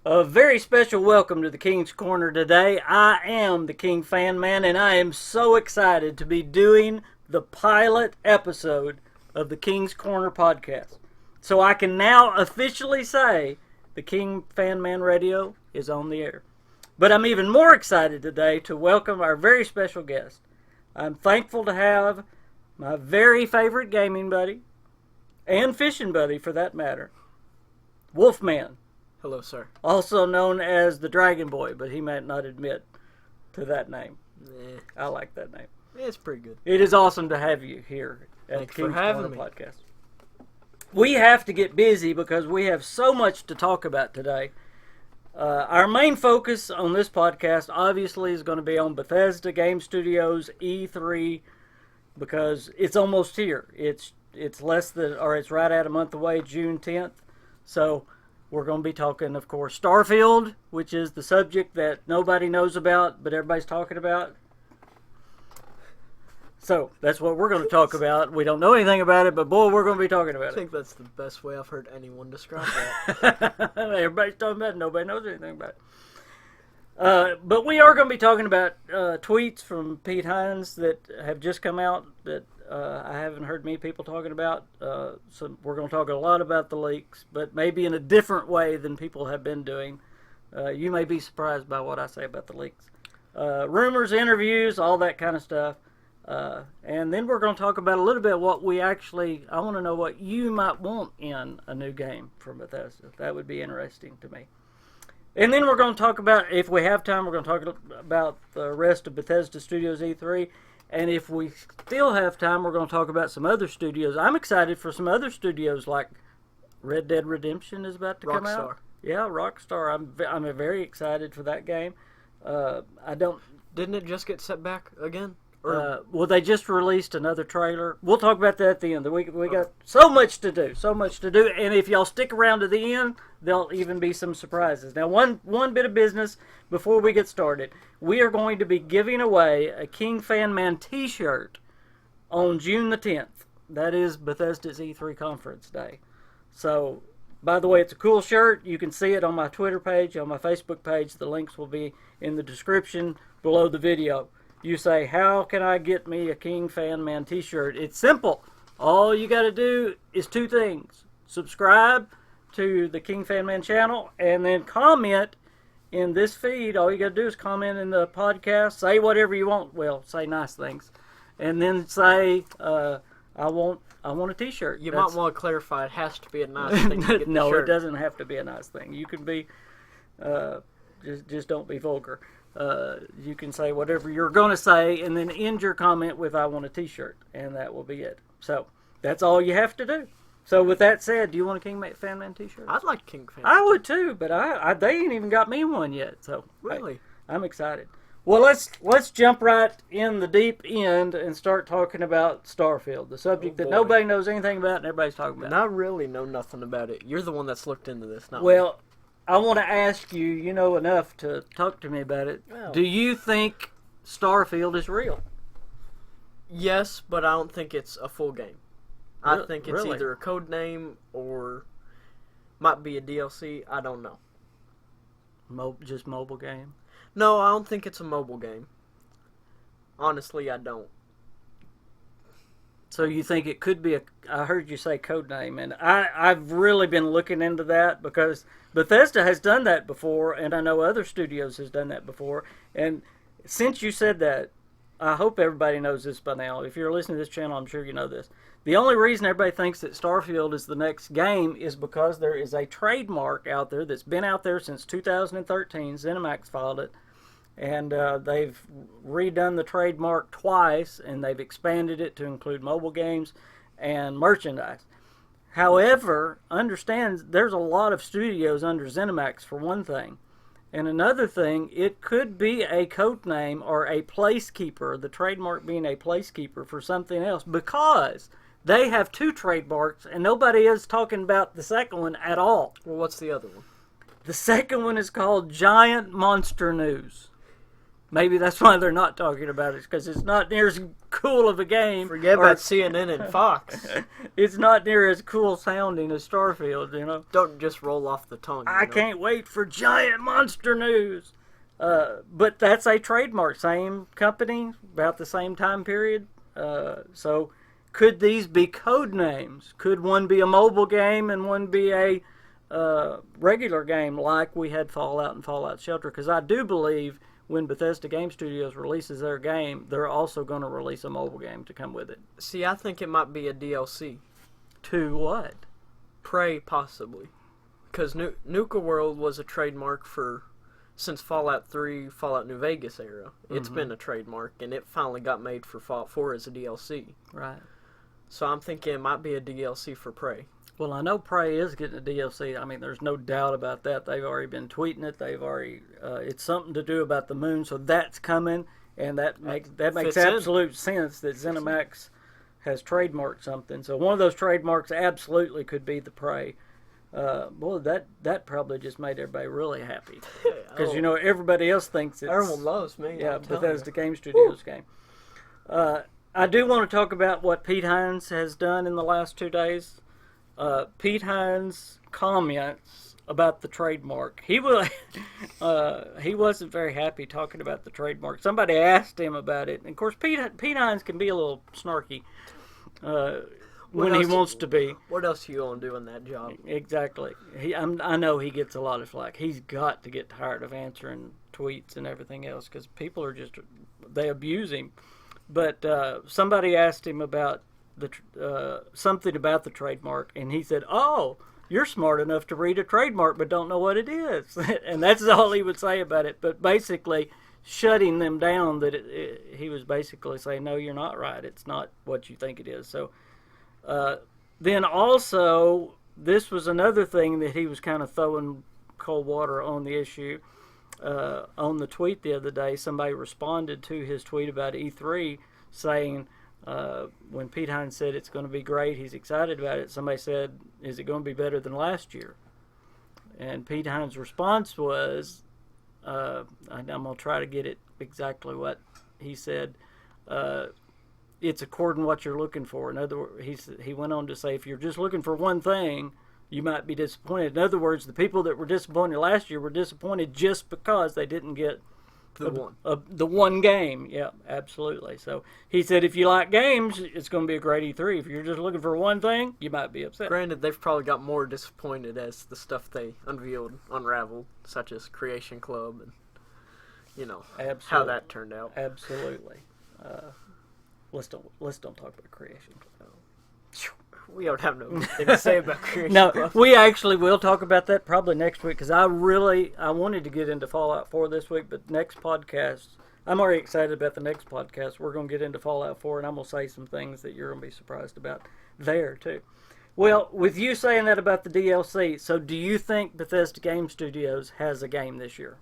A very special welcome to the King's Corner today. I am the King Fan Man, and I am so excited to be doing the pilot episode of the King's Corner podcast. So I can now officially say the King Fan Man Radio is on the air. But I'm even more excited today to welcome our very special guest. I'm thankful to have my very favorite gaming buddy, and fishing buddy for that matter, WolfMan. Hello, sir. Also known as the Dragon Boy, but he might not admit to that name. I like that name. It's pretty good. It is awesome to have you here at the King's Corner podcast. We have to get busy because we have so much to talk about today. Our main focus on this podcast obviously is going to be on Bethesda Game Studios E3 because it's almost here. It's right at a month away, June 10th. So we're going to be talking, of course, Starfield, which is the subject that nobody knows about, but everybody's talking about. So that's what we're going to talk about. We don't know anything about it, but boy, we're going to be talking about it. I think that's the best way I've heard anyone describe that. Everybody's talking about it. Nobody knows anything about it. But we are going to be talking about tweets from Pete Hines that have just come out that I haven't heard many people talking about. So we're going to talk a lot about the leaks, but maybe in a different way than people have been doing. You may be surprised by what I say about the leaks. Rumors, interviews, all that kind of stuff. And then we're going to talk about a little bit what I want to know what you might want in a new game from Bethesda. That would be interesting to me. And then we're going to talk about, if we have time, we're going to talk about the rest of Bethesda Studios E3. And if we still have time, we're going to talk about some other studios. I'm excited for some other studios like Red Dead Redemption is about to come out. Yeah, Rockstar. I'm very excited for that game. Didn't it just get set back again? Well, they just released another trailer. We'll talk about that at the end. We got so much to do, and if y'all stick around to the end, there'll even be some surprises. Now, one bit of business before we get started. We are going to be giving away a King Fan Man t-shirt on June the 10th. That is Bethesda's E3 conference day. So, by the way, it's a cool shirt. You can see it on my Twitter page, on my Facebook page. The links will be in the description below the video. You say, how can I get me a King Fan Man t-shirt? It's simple. All you got to do is two things. Subscribe to the King Fan Man channel and then comment in this feed. All you got to do is comment in the podcast. Say whatever you want. Well, say nice things. And then say, I want a t-shirt. You might want to clarify it has to be a nice thing to get No, the shirt. It doesn't have to be a nice thing. You can be, just don't be vulgar. You can say whatever you're going to say and then end your comment with I want a t-shirt, and that will be it. So that's all you have to do. So with that said, do you want a King Fan Man t-shirt? I'd like King Fan. I would too, but they ain't even got me one yet. So really, I'm excited. Well, let's jump right in the deep end and start talking about Starfield, the subject that nobody knows anything about and everybody's talking about. Not really know nothing about it. You're the one that's looked into this, not me. Me. I want to ask you, you know enough to talk to me about it. Well, do you think Starfield is real? Yes, but I don't think it's a full game. I think it's really? Either a code name or might be a DLC. I don't know. Just mobile game? No, I don't think it's a mobile game. Honestly, I don't. So you think it could be I heard you say code name, and I've really been looking into that because Bethesda has done that before, and I know other studios has done that before. And since you said that, I hope everybody knows this by now. If you're listening to this channel, I'm sure you know this. The only reason everybody thinks that Starfield is the next game is because there is a trademark out there that's been out there since 2013. ZeniMax filed it. And they've redone the trademark twice, and they've expanded it to include mobile games and merchandise. However, understand there's a lot of studios under ZeniMax for one thing. And another thing, it could be a code name or a placekeeper, the trademark being a placekeeper for something else, because they have two trademarks, and nobody is talking about the second one at all. Well, what's the other one? The second one is called Giant Monster News. Maybe that's why they're not talking about it, because it's not near as cool of a game. Forget about CNN and Fox. It's not near as cool sounding as Starfield, you know. Don't just roll off the tongue. I can't wait for giant monster news. But that's a trademark. Same company, about the same time period. So could these be code names? Could one be a mobile game and one be a regular game like we had Fallout and Fallout Shelter? Because I do believe when Bethesda Game Studios releases their game, they're also going to release a mobile game to come with it. See, I think it might be a DLC. To what? Prey, possibly. Because Nuka World was a trademark since Fallout 3, Fallout New Vegas era. It's been a trademark, and it finally got made for Fallout 4 as a DLC. Right. So I'm thinking it might be a DLC for Prey. Well, I know Prey is getting a DLC. I mean, there's no doubt about that. They've already been tweeting it. They've already it's something to do about the moon, so that's coming, and that makes absolute sense that ZeniMax has trademarked something. So one of those trademarks absolutely could be the Prey. Boy, that probably just made everybody really happy, because you know everybody else thinks it's everyone loves me. Yeah, Bethesda Game Studios game. I do want to talk about what Pete Hines has done in the last 2 days. Pete Hines' comments about the trademark. He wasn't very happy talking about the trademark. Somebody asked him about it, and of course Pete Hines can be a little snarky when he wants to be. What else are you gonna do in that job? Exactly. I know he gets a lot of flack. He's got to get tired of answering tweets and everything else, because people are they abuse him. But somebody asked him about something about the trademark, and he said, "Oh, you're smart enough to read a trademark but don't know what it is." And that's all he would say about it. But basically shutting them down, that he was basically saying, "No, you're not right. It's not what you think it is." So then also, this was another thing that he was kind of throwing cold water on the issue. On the tweet the other day, somebody responded to his tweet about E3 saying, when Pete Hines said it's going to be great, he's excited about it, somebody said, "Is it going to be better than last year?" And Pete Hines' response was, I'm going to try to get it exactly what he said, "It's according to what you're looking for." In other words, he went on to say, if you're just looking for one thing, you might be disappointed. In other words, the people that were disappointed last year were disappointed just because they didn't get the one game. Yeah, absolutely. So he said, if you like games, it's going to be a great E3. If you're just looking for one thing, you might be upset. Granted, they've probably got more disappointed as the stuff they unveiled unraveled, such as Creation Club and, how that turned out. Absolutely. Let's don't talk about Creation Club. We don't have no thing to say about Creation No, Club. we actually will talk about that probably next week, because I wanted to get into Fallout 4 this week, but next podcast, I'm already excited about the next podcast. We're going to get into Fallout 4, and I'm going to say some things that you're going to be surprised about there, too. Well, with you saying that about the DLC, so do you think Bethesda Game Studios has a game this year?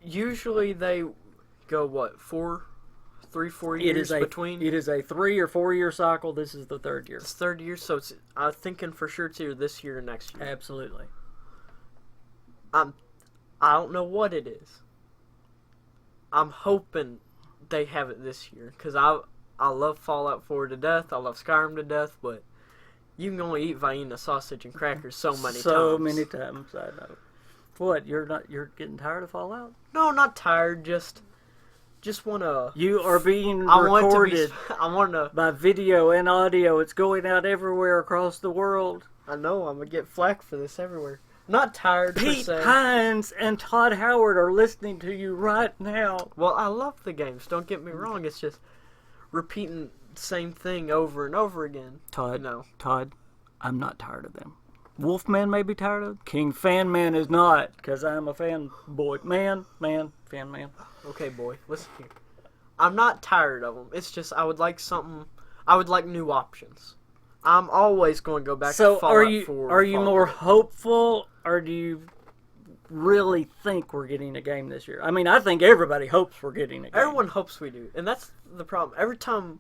Usually they go, 3-4 years between? It is a 3 or 4 year cycle. This is the third year. It's third year, so I'm thinking for sure it's either this year or next year. Absolutely. I don't know what it is. I'm hoping they have it this year, because I love Fallout 4 to death. I love Skyrim to death, but you can only eat Vienna sausage and crackers so many times. So many times, I know. What, you're getting tired of Fallout? No, not tired, just want to... You are being recorded by video and audio. It's going out everywhere across the world. I know, I'm going to get flack for this everywhere. Not tired, Pete Hines and Todd Howard are listening to you right now. Well, I love the games, don't get me wrong. It's just repeating the same thing over and over again. Todd, I'm not tired of them. WolfMan may be tired of them. King Fan Man is not, because I'm a fanboy. Fan man. Okay, boy, listen here. I'm not tired of them. It's just I would like new options. I'm always going to go back to Fallout 4. Are you more hopeful, or do you really think we're getting a game this year? I mean, I think everybody hopes we're getting a game. Everyone hopes we do, and that's the problem. Every time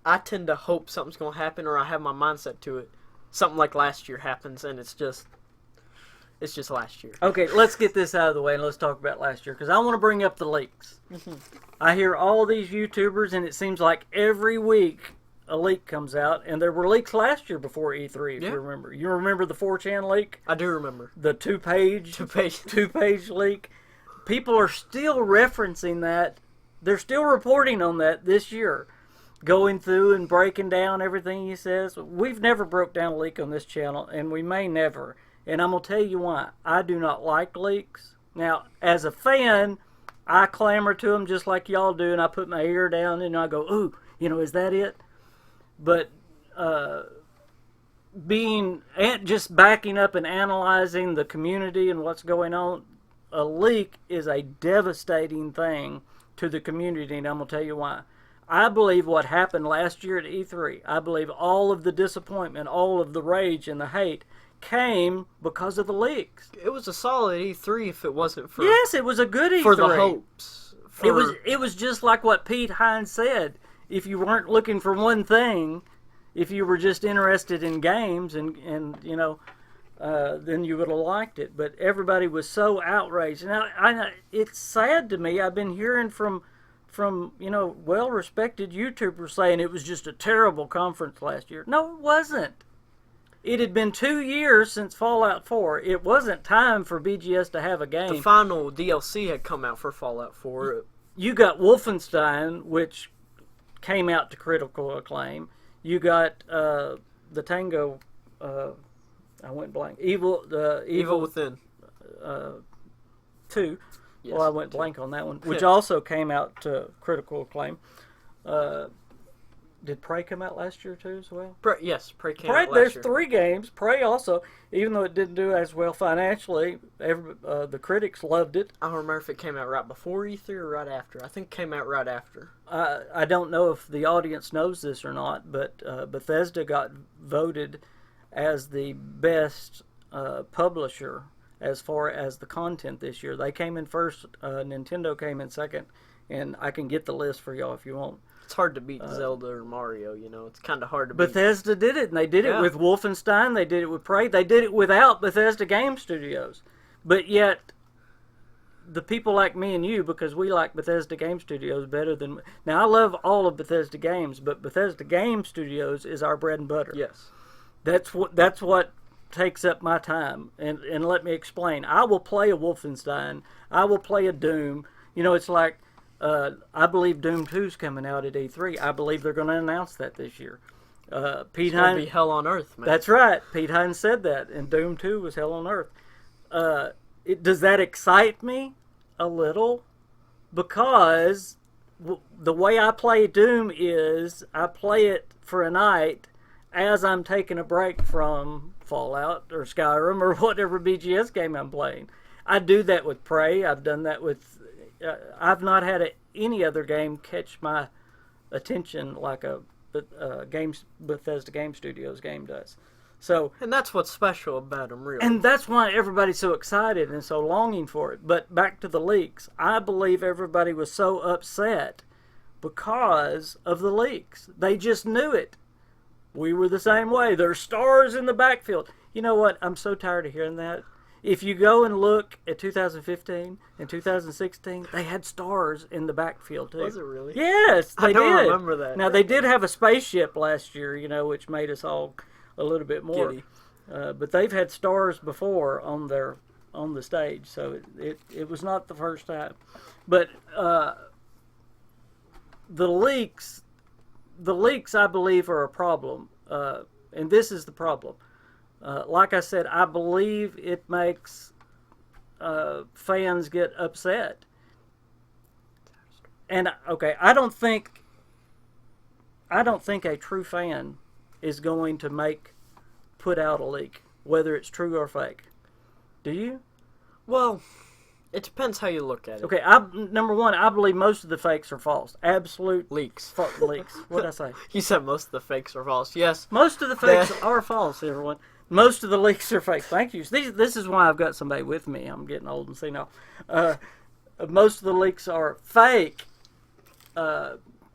I tend to hope something's going to happen, or I have my mindset to it, something like last year happens, and it's just... It's just last year. Okay, let's get this out of the way and let's talk about last year, because I want to bring up the leaks. I hear all these YouTubers, and it seems like every week a leak comes out, and there were leaks last year before E3, if you remember. You remember the 4chan leak? I do remember. The two-page leak? People are still referencing that. They're still reporting on that this year, going through and breaking down everything he says. We've never broke down a leak on this channel, and we may never. And I'm going to tell you why. I do not like leaks. Now, as a fan, I clamor to them just like y'all do, and I put my ear down and I go, ooh, is that it? But just backing up and analyzing the community and what's going on, a leak is a devastating thing to the community, and I'm going to tell you why. I believe what happened last year at E3, I believe all of the disappointment, all of the rage and the hate came because of the leaks. It was a solid E3 if it wasn't for... Yes, it was a good E3. For the hopes. It was just like what Pete Hines said. If you weren't looking for one thing, if you were just interested in games and then you would have liked it. But everybody was so outraged. Now, it's sad to me. I've been hearing from well-respected YouTubers saying it was just a terrible conference last year. No, it wasn't. It had been 2 years since Fallout 4. It wasn't time for BGS to have a game. The final DLC had come out for Fallout 4. You got Wolfenstein, which came out to critical acclaim. You got the Tango... I went blank. Evil Within. 2. Yes, well, I went blank on that one, which also came out to critical acclaim. Did Prey come out last year too as well? Yes, Prey came out last There's year. 3 games. Prey also, even though it didn't do as well financially, the critics loved it. I don't remember if it came out right before E3 or right after. I think it came out right after. I don't know if the audience knows this or not, but Bethesda got voted as the best publisher as far as the content this year. They came in first, Nintendo came in second, and I can get the list for y'all if you want. It's hard to beat Zelda or Mario, It's kind of hard to beat. Bethesda did it, and they did it with Wolfenstein, they did it with Prey, they did it without Bethesda Game Studios. But yet, the people like me and you, because we like Bethesda Game Studios better than... Now, I love all of Bethesda games, but Bethesda Game Studios is our bread and butter. Yes. That's what takes up my time. And let me explain. I will play a Wolfenstein. I will play a Doom. It's like... I believe Doom 2's coming out at E3. I believe they're going to announce that this year. Pete Hines... It's going to be hell on earth, man. That's right. Pete Hines said that, and Doom 2 was hell on earth. Does that excite me? A little. Because the way I play Doom is I play it for a night as I'm taking a break from Fallout or Skyrim or whatever BGS game I'm playing. I do that with Prey. I've done that with... I've not had any other game catch my attention like a Bethesda Game Studios game does. And that's what's special about them, really. And that's why everybody's so excited and so longing for it. But back to the leaks. I believe everybody was so upset because of the leaks. They just knew it. We were the same way. There's stars in the backfield. You know what? I'm so tired of hearing that. If you go and look at 2015 and 2016, they had stars in the backfield too. Was it really? Yes, they did. I don't remember that. Now, they did have a spaceship last year, which made us all a little bit more. Giddy. But they've had stars before on the stage, so it was not the first time. But the leaks, I believe, are a problem, and this is the problem. Like I said, I believe it makes fans get upset. And okay, I don't think a true fan is going to put out a leak, whether it's true or fake. Do you? Well, it depends how you look at it. Okay, number one, I believe most of the fakes are false. Absolute leaks. Leaks. What did I say? You said most of the fakes are false. Yes. Most of the fakes are false, everyone. Most of the leaks are fake. Thank you. This is why I've got somebody with me. I'm getting old and senile. Most of the leaks are fake.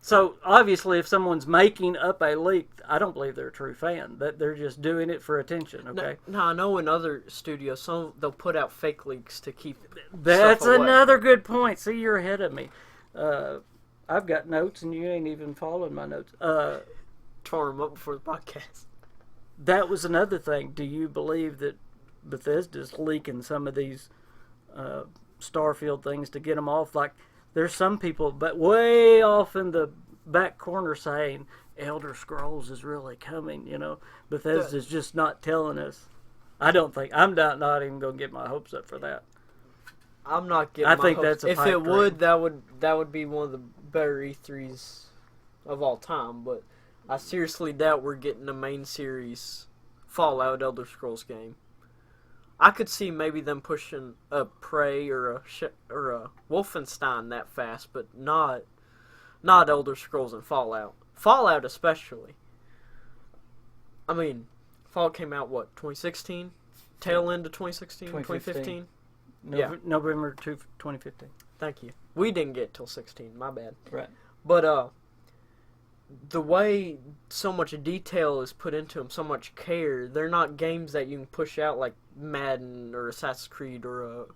So obviously, if someone's making up a leak, I don't believe they're a true fan. That they're just doing it for attention. Okay. No, I know in other studios, they'll put out fake leaks to keep. That's stuff away. another good point. See, you're ahead of me. I've got notes, and you ain't even following my notes. Tore them up before the podcast. That was another thing. Do you believe that Bethesda's leaking some of these Starfield things to get them off? Like, there's some people, but way off in the back corner saying Elder Scrolls is really coming. You know, Bethesda's just not telling us. I don't think I'm not even going to get my hopes up for that. I'm not getting. I my think hopes. that's a if pipe it would, that would be one of the better E3s of all time. But I seriously doubt we're getting a main series Fallout Elder Scrolls game. I could see maybe them pushing a Prey or a Wolfenstein that fast, but not Elder Scrolls and Fallout. Fallout especially. I mean, Fallout came out, what, 2016? Tail end of 2016? 2015? Yeah. November 2015. Thank you. We didn't get till 16, my bad. Right. But the way so much detail is put into them, so much care, they're not games that you can push out like Madden or Assassin's Creed or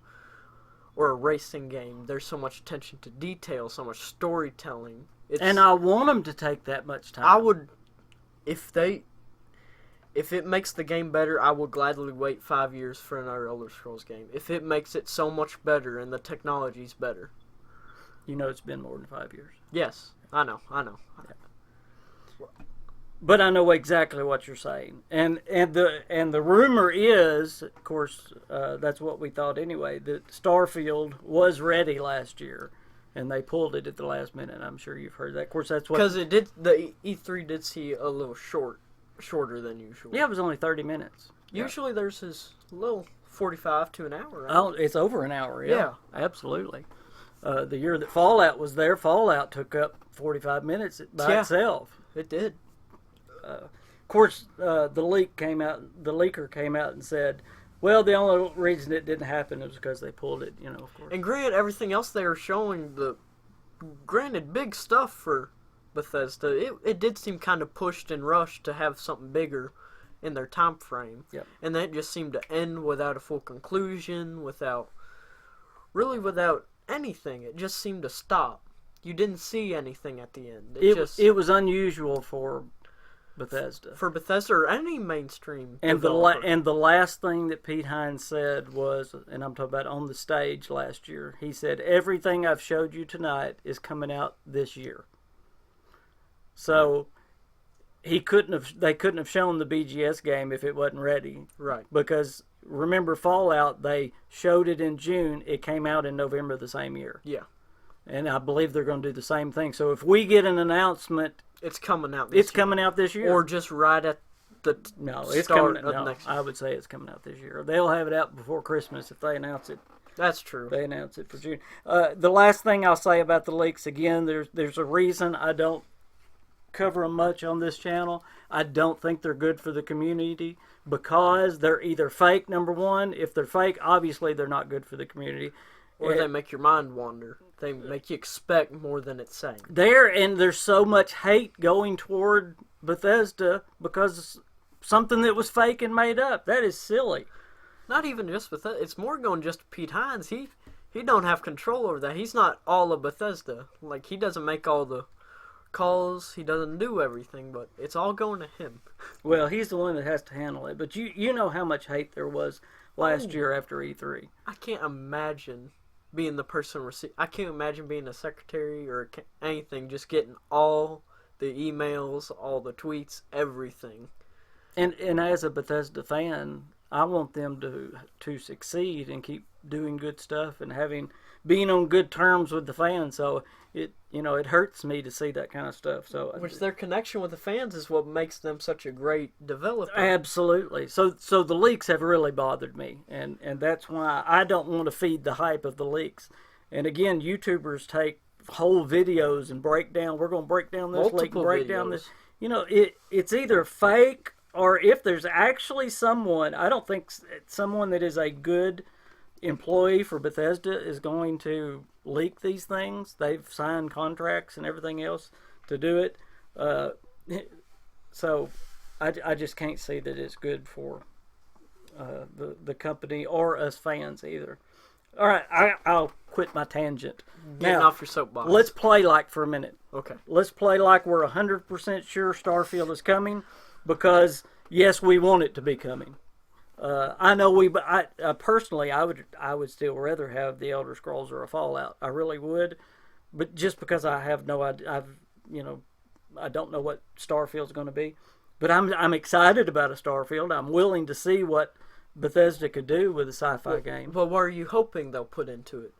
a racing game. There's so much attention to detail, so much storytelling. And I want them to take that much time. I would, if it makes the game better, I would gladly wait 5 years for another Elder Scrolls game. If it makes it so much better and the technology's better. You know it's been more than 5 years. Yes, I know. Yeah. But I know exactly what you're saying, and the rumor is, of course, that's what we thought anyway, that Starfield was ready last year, and they pulled it at the last minute. I'm sure you've heard that. Of course, that's what because it did. The E3 did see a little shorter than usual. Yeah, it was only 30 minutes. Usually there's this little 45 to an hour. Right? Oh, it's over an hour. Yeah, absolutely. The year that Fallout was there, Fallout took up 45 minutes by itself. It did. Of course, the leaker came out and said, well, the only reason it didn't happen is because they pulled it, you know, of course. And granted, everything else they were showing, granted, big stuff for Bethesda, it did seem kind of pushed and rushed to have something bigger in their time frame. Yep. And that just seemed to end without a full conclusion, without anything. It just seemed to stop. You didn't see anything at the end. It was unusual for Bethesda. For Bethesda or any mainstream and developer. And the last thing that Pete Hines said was, and I'm talking about on the stage last year, he said, everything I've showed you tonight is coming out this year. So they couldn't have shown the BGS game if it wasn't ready. Right. Because remember Fallout, they showed it in June, it came out in November the same year. Yeah. And I believe they're going to do the same thing. So if we get an announcement, it's coming out this year. It's coming out this year. Or just right at the start of next year. I would say it's coming out this year. They'll have it out before Christmas if they announce it. That's true. They announce it for June. The last thing I'll say about the leaks, again, there's a reason I don't cover them much on this channel. I don't think they're good for the community because they're either fake, number one. If they're fake, obviously they're not good for the community. Or they make your mind wander. They make you expect more than it's saying. There's so much hate going toward Bethesda because something that was fake and made up. That is silly. Not even just Bethesda. It's more going just to Pete Hines. He don't have control over that. He's not all of Bethesda. Like, he doesn't make all the calls. He doesn't do everything, but it's all going to him. Well, he's the one that has to handle it. But you know how much hate there was last year after E3. I can't imagine being the person I can't imagine being a secretary or anything, just getting all the emails, all the tweets, everything. And as a Bethesda fan, I want them to succeed and keep doing good stuff and being on good terms with the fans. So it hurts me to see that kind of stuff. So their connection with the fans is what makes them such a great developer. Absolutely. So the leaks have really bothered me, and that's why I don't want to feed the hype of the leaks. And again, YouTubers take whole videos and break down. We're going to break down this leak, break down this. You know, it's either fake or if there's actually someone. I don't think someone that is a good employee for Bethesda is going to leak these things. They've signed contracts and everything else to do it. So I just can't see that it's good for the company or us fans either. All right, I'll quit my tangent. Getting Now, off your soapbox. let's play like for a minute. Okay. Let's play like we're 100% sure Starfield is coming, because yes, we want it to be coming. I know personally, I would still rather have the Elder Scrolls or a Fallout. I really would, but just because I have no idea, I don't know what Starfield's going to be. But I'm excited about a Starfield. I'm willing to see what Bethesda could do with a sci-fi game. But what are you hoping they'll put into it?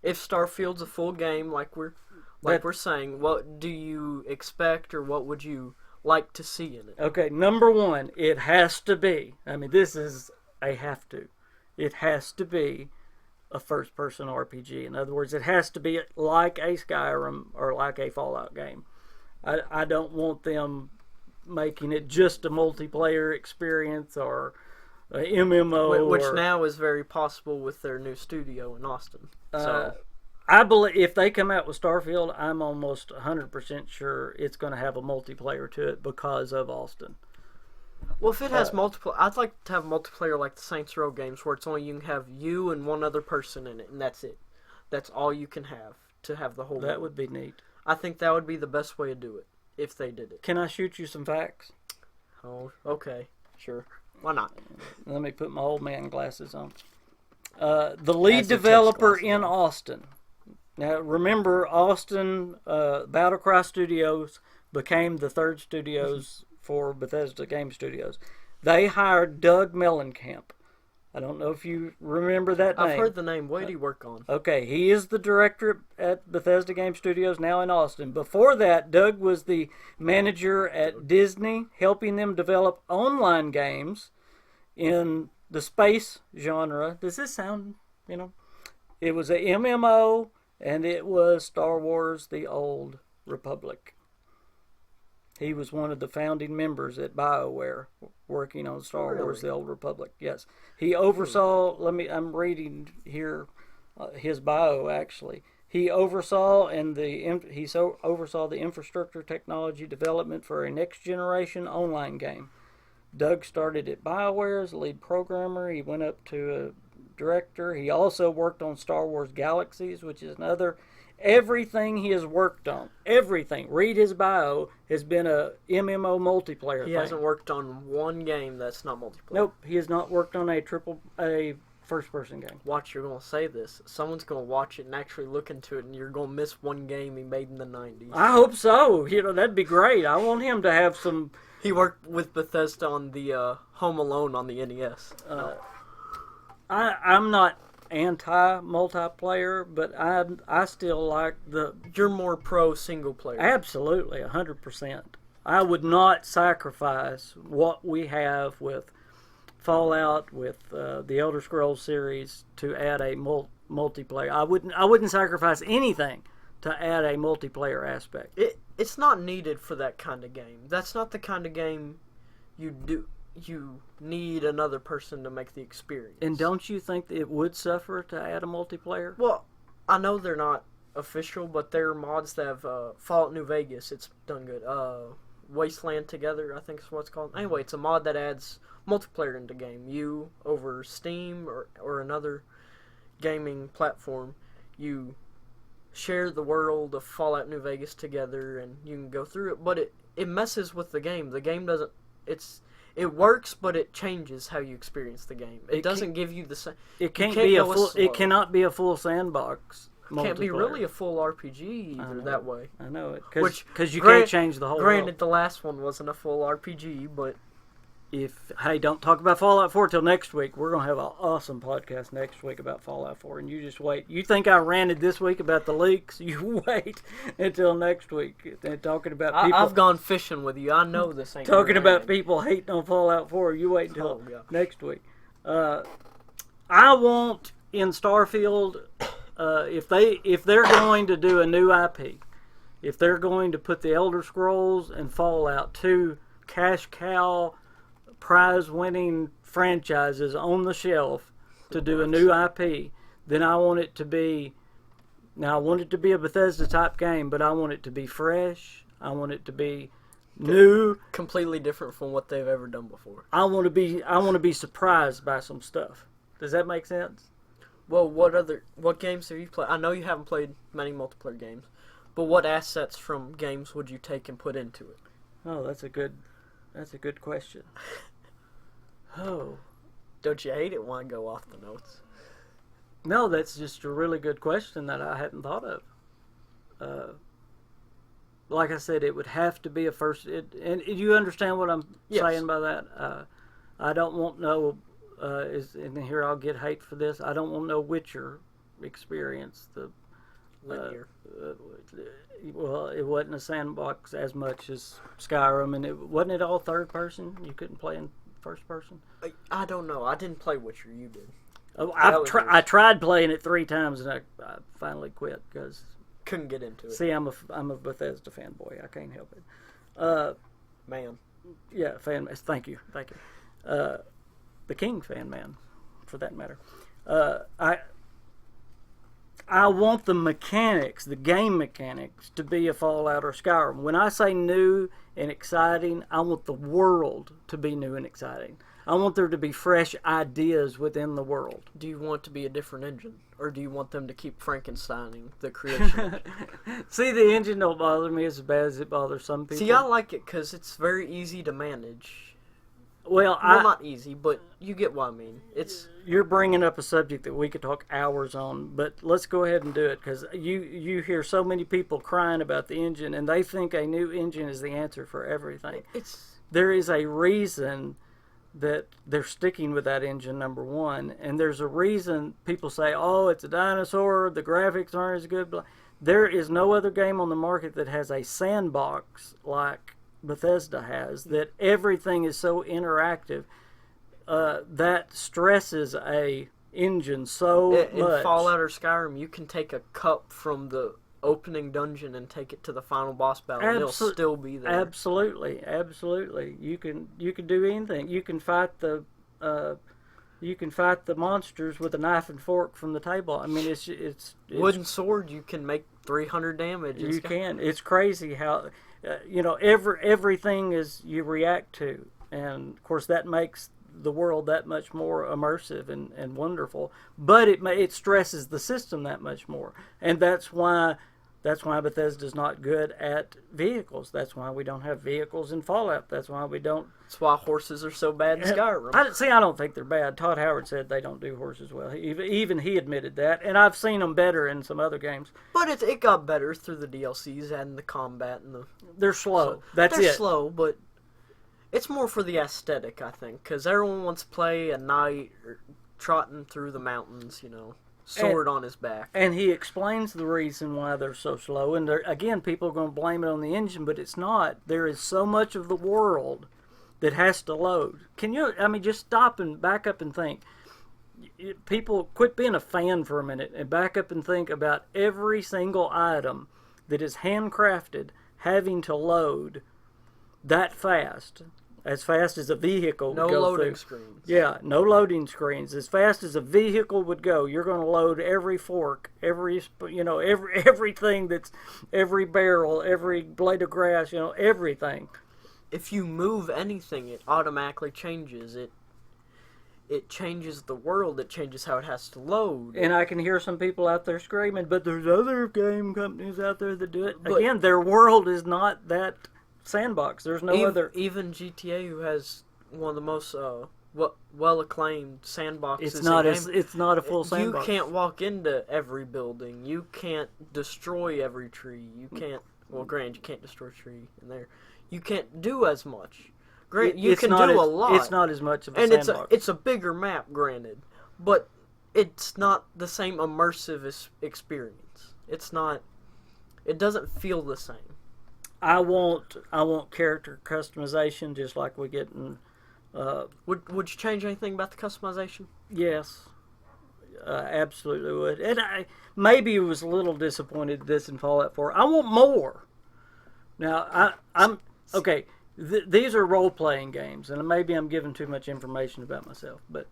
If Starfield's a full game, like we're saying, what do you expect, or what would you like to see in it? Okay, number one, it has to be. I mean, this is a have to. It has to be a first-person RPG. In other words, it has to be like a Skyrim or like a Fallout game. I don't want them making it just a multiplayer experience or a MMO, which now is very possible with their new studio in Austin. So I believe if they come out with Starfield, I'm almost 100% sure it's going to have a multiplayer to it because of Austin. Well, if it has multiple, I'd like to have multiplayer like the Saints Row games, where it's only you can have you and one other person in it, and that's it. That's all you can have to have the whole. That would be neat. I think that would be the best way to do it if they did it. Can I shoot you some facts? Oh, okay, sure. Why not? Let me put my old man glasses on. The lead developer in Austin. Now, remember, Austin, Battlecry Studios became the third studios for Bethesda Game Studios. They hired Doug Mellencamp. I don't know if you remember that name. I've heard the name. What did he work on? Okay, he is the director at Bethesda Game Studios now in Austin. Before that, Doug was the manager at Disney, helping them develop online games in the space genre. Does this sound, It was a MMO, and it was Star Wars: The Old Republic. He was one of the founding members at BioWare, working on Star Wars: The Old Republic. Yes, he oversaw. I'm reading here his bio actually. He oversaw oversaw the infrastructure technology development for a next generation online game. Doug started at BioWare as lead programmer. He went up to a director. He also worked on Star Wars Galaxies, which is another. Everything he has worked on, read his bio, has been a MMO multiplayer He hasn't worked on one game that's not multiplayer. Nope, he has not worked on a first-person game. Watch, you're going to say this. Someone's going to watch it and actually look into it, and you're going to miss one game he made in the 90s. I hope so. That'd be great. I want him to have some... He worked with Bethesda on the Home Alone on the NES. I'm not anti-multiplayer, but I still like the... You're more pro single player. Absolutely, 100%. I would not sacrifice what we have with Fallout, with the Elder Scrolls series to add a multiplayer. I wouldn't sacrifice anything to add a multiplayer aspect. It's not needed for that kind of game. That's not the kind of game you need another person to make the experience. And don't you think that it would suffer to add a multiplayer? Well, I know they're not official, but they're mods that have Fallout New Vegas. It's done good. Wasteland Together, I think is what it's called. Anyway, it's a mod that adds multiplayer into the game. You, over Steam or another gaming platform, you share the world of Fallout New Vegas together, and you can go through it. But it messes with the game. The game doesn't... It works, but it changes how you experience the game. It doesn't give you the same. It cannot be a full sandbox. It can't be really a full RPG either that way. I know it, because you can't change the whole. Granted, world. The last one wasn't a full RPG, but don't talk about Fallout 4 till next week. We're gonna have an awesome podcast next week about Fallout 4, and you just wait. You think I ranted this week about the leaks? You wait until next week. And talking about people. I've gone fishing with you. I know this ain't talking about people hating on Fallout 4. You wait until next week. I want in Starfield, if they're going to do a new IP, if they're going to put the Elder Scrolls and Fallout, two cash cow, prize-winning franchises on the shelf to do a new IP, then I want it to be... Now, I want it to be a Bethesda-type game, but I want it to be fresh. I want it to be new. Completely different from what they've ever done before. I want to be surprised by some stuff. Does that make sense? Well, what games have you played? I know you haven't played many multiplayer games, but what assets from games would you take and put into it? Oh, that's a good question. Oh. Don't you hate it when I go off the notes? No, that's just a really good question that I hadn't thought of. Like I said, it would have to be a first. And you understand what I'm saying by that? I don't want no. And here I'll get hate for this. I don't want no Witcher experience. Linear. Well, it wasn't a sandbox as much as Skyrim, and it wasn't all third person. You couldn't play in first person. I don't know. I didn't play Witcher. You did. Oh, I tried playing it 3 times, and I finally quit because couldn't get into it. See, I'm a Bethesda fanboy. I can't help it. Man. Yeah, fan. Thank you. The King fan man, for that matter. I want the mechanics, the game mechanics, to be a Fallout or Skyrim. When I say new and exciting, I want the world to be new and exciting. I want there to be fresh ideas within the world. Do you want to be a different engine? Or do you want them to keep Frankensteining the creation? See, the engine don't bother me as bad as it bothers some people. See, I like it because it's very easy to manage. Well, not easy, but you get what I mean. You're bringing up a subject that we could talk hours on, but let's go ahead and do it because you hear so many people crying about the engine, and they think a new engine is the answer for everything. There is a reason that they're sticking with that engine, number one, and there's a reason people say, "Oh, it's a dinosaur. The graphics aren't as good." There is no other game on the market that has a sandbox like Bethesda has, that everything is so interactive, that stresses a engine so much. In Fallout or Skyrim, you can take a cup from the opening dungeon and take it to the final boss battle, and it'll still be there. Absolutely. You can do anything. You can fight the monsters with a knife and fork from the table. I mean, it's wooden sword. You can make 300 damage. You can. It's crazy how. Everything is you react to, and of course that makes the world that much more immersive and wonderful. But it stresses the system that much more, and that's why Bethesda's not good at vehicles. That's why we don't have vehicles in Fallout. That's why we don't. That's why horses are so bad in Skyrim. I don't think they're bad. Todd Howard said they don't do horses well. Even he admitted that, and I've seen them better in some other games. But it got better through the DLCs and the combat and the. They're slow. They're slow, but it's more for the aesthetic, I think, because everyone wants to play at night or trotting through the mountains, sword on his back. And he explains the reason why they're so slow. And again, people are going to blame it on the engine, but it's not. There is so much of the world that has to load. Just stop and back up and think. People, quit being a fan for a minute and back up and think about every single item that is handcrafted having to load that fast. As fast as a vehicle would go through. No loading screens. Yeah, no loading screens. As fast as a vehicle would go, you're going to load every fork, everything that's, every barrel, every blade of grass, everything. If you move anything, it automatically changes. It changes the world. It changes how it has to load. And I can hear some people out there screaming, but there's other game companies out there that do it. But again, their world is not that sandbox. There's no other. Even GTA, who has one of the most well-acclaimed sandboxes. It's not a full sandbox. You can't walk into every building. You can't destroy every tree. You can't. Well, granted, you can't destroy a tree in there. You can't do as much. You can do a lot. It's not as much of a sandbox. And it's a bigger map, granted, but it's not the same immersive experience. It's not. It doesn't feel the same. I want character customization, just like we get in. Would you change anything about the customization? Yes, absolutely would. And I maybe was a little disappointed this in Fallout 4. I want more. Now I'm okay. These are role playing games, and maybe I'm giving too much information about myself. But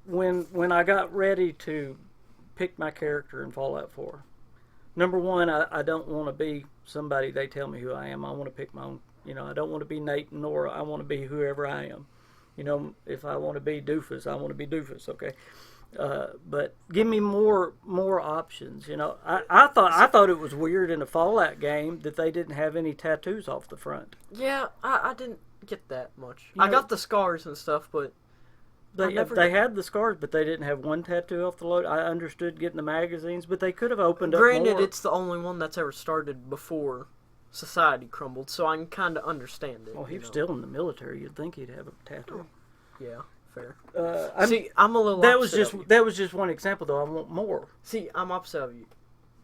when I got ready to pick my character in Fallout 4. Number one, I don't want to be somebody they tell me who I am. I want to pick my own. I don't want to be Nate and Nora. I want to be whoever I am. If I want to be Doofus, I want to be Doofus. Okay, but give me more options. I thought it was weird in a Fallout game that they didn't have any tattoos off the front. Yeah, I didn't get that much. I got the scars and stuff, but they had the scars, but they didn't have one tattoo off the load. I understood getting the magazines, but they could have opened up more. Granted, it's the only one that's ever started before society crumbled, so I can kind of understand it. Well, he was still in the military. You'd think he'd have a tattoo. Yeah, fair. I'm a little. That was just one example, though. I want more. See, I'm opposite of you.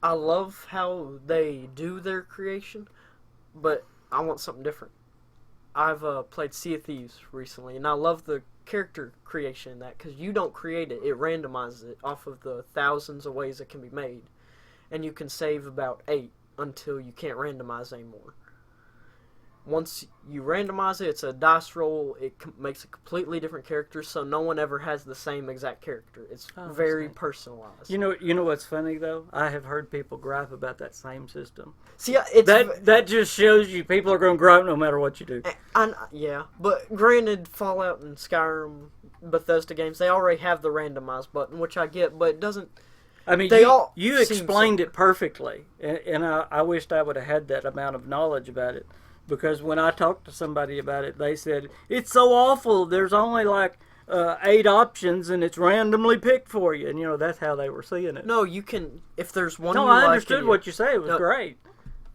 I love how they do their creation, but I want something different. I've played Sea of Thieves recently, and I love the character creation in that, because you don't create it, it randomizes it off of the thousands of ways it can be made, and you can save about 8 until you can't randomize anymore. Once you randomize it, it's a dice roll. It makes a completely different character, so no one ever has the same exact character. It's very personalized. You know what's funny though? I have heard people gripe about that same system. See, that just shows you people are going to gripe no matter what you do. Yeah, but granted, Fallout and Skyrim, Bethesda games, they already have the randomize button, which I get, but it doesn't. I mean, you explained it perfectly, and I wished I would have had that amount of knowledge about it. Because when I talked to somebody about it, they said, it's so awful, there's only like 8 options and it's randomly picked for you. And, that's how they were seeing it. No, you can, if there's one No, I understood what you say. It was great.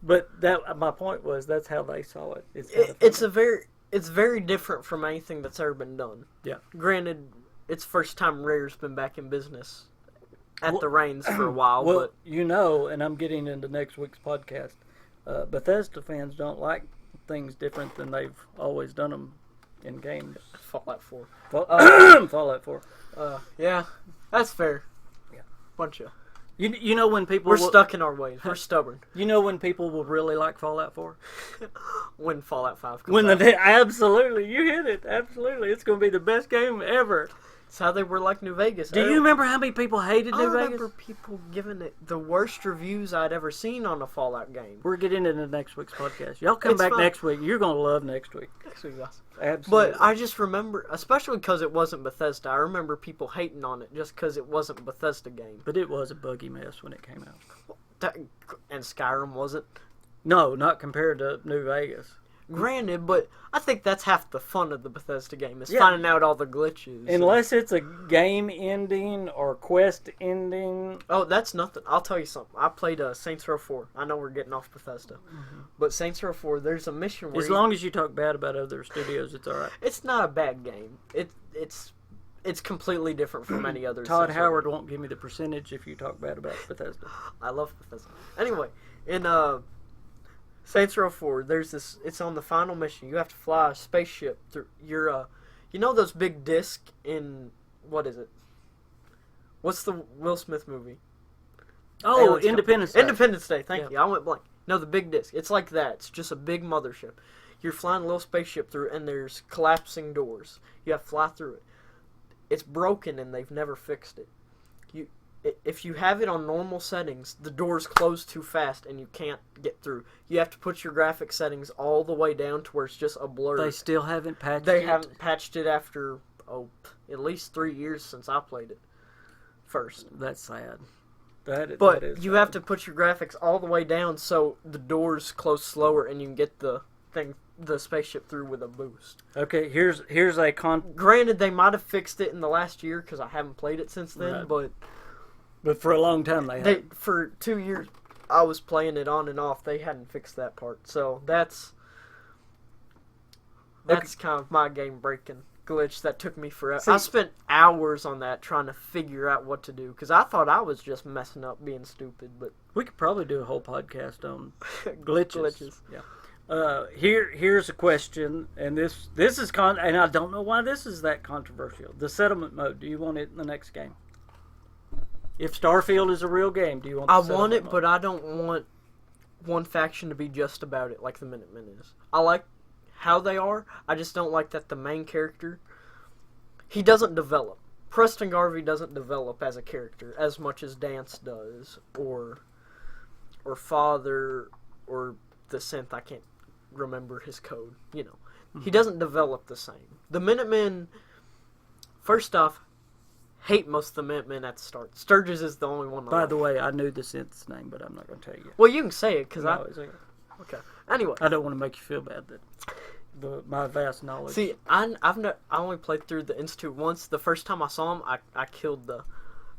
But my point was, that's how they saw it. It's very different from anything that's ever been done. Yeah. Granted, it's the first time Rare's been back in business at the reins for a while. Well, and I'm getting into next week's podcast, Bethesda fans don't like things different than they've always done them in games. Fallout 4. Fallout 4. Yeah, that's fair. Yeah. Bunch of... You know when people... We're stuck in our ways. We're stubborn. You know when people will really like Fallout 4? When Fallout 5 comes out. Absolutely. You hit it. Absolutely. It's going to be the best game ever. It's how they were like New Vegas. Do you remember how many people hated New Vegas? I remember people giving it the worst reviews I'd ever seen on a Fallout game. We're getting into next week's podcast. Y'all come back next week. You're going to love next week. Next week's awesome. Absolutely. But I just remember, especially because it wasn't Bethesda, I remember people hating on it just because it wasn't a Bethesda game. But it was a buggy mess when it came out. And Skyrim wasn't? No, not compared to New Vegas. Granted, but I think that's half the fun of the Bethesda game, is finding out all the glitches. Unless it's a game ending or quest ending. Oh, that's nothing. I'll tell you something. I played Saints Row 4. I know we're getting off Bethesda. But Saints Row 4, there's a mission where... As long as you talk bad about other studios, it's alright. It's not a bad game. It's completely different from any other. Todd Howard won't give me the percentage if you talk bad about Bethesda. I love Bethesda. Anyway, in Saints Row 4, there's this. It's on the final mission. You have to fly a spaceship through your. You know those big discs in what is it? What's the Will Smith movie? Oh, Independence Day. Independence Day. Thank you. I went blank. No, the big disc. It's like that. It's just a big mothership. You're flying a little spaceship through, and there's collapsing doors. You have to fly through it. It's broken, and they've never fixed it. If you have it on normal settings, the doors close too fast and you can't get through. You have to put your graphic settings all the way down to where it's just a blur. They still haven't patched it? They haven't patched it after, at least 3 years since I played it first. That's sad. But you have to put your graphics all the way down so the doors close slower and you can get the spaceship through with a boost. Okay, here's a Granted, they might have fixed it in the last year because I haven't played it since then, right. But for a long time they had. For 2 years, I was playing it on and off. They hadn't fixed that part. So that's kind of my game breaking glitch that took me forever. I spent hours on that trying to figure out what to do because I thought I was just messing up being stupid. But we could probably do a whole podcast on glitches. Yeah. Here's a question, and this is and I don't know why this is that controversial. The settlement mode. Do you want it in the next game? If Starfield is a real game, do you want? I want it, but I don't want one faction to be just about it like the Minutemen is. I like how they are. I just don't like that the main character, he doesn't develop. Preston Garvey doesn't develop as a character as much as Dance does, or or father or the synth. I can't remember his code. You know, he doesn't develop the same. The Minutemen, first off, hate most of the Minutemen at the start. Sturgis is the only one. By the way, I knew the synth's name, but I'm not going to tell you. Well, you can say it because Okay. Anyway, I don't want to make you feel bad that my vast knowledge. See, I only played through the Institute once. The first time I saw him, I killed the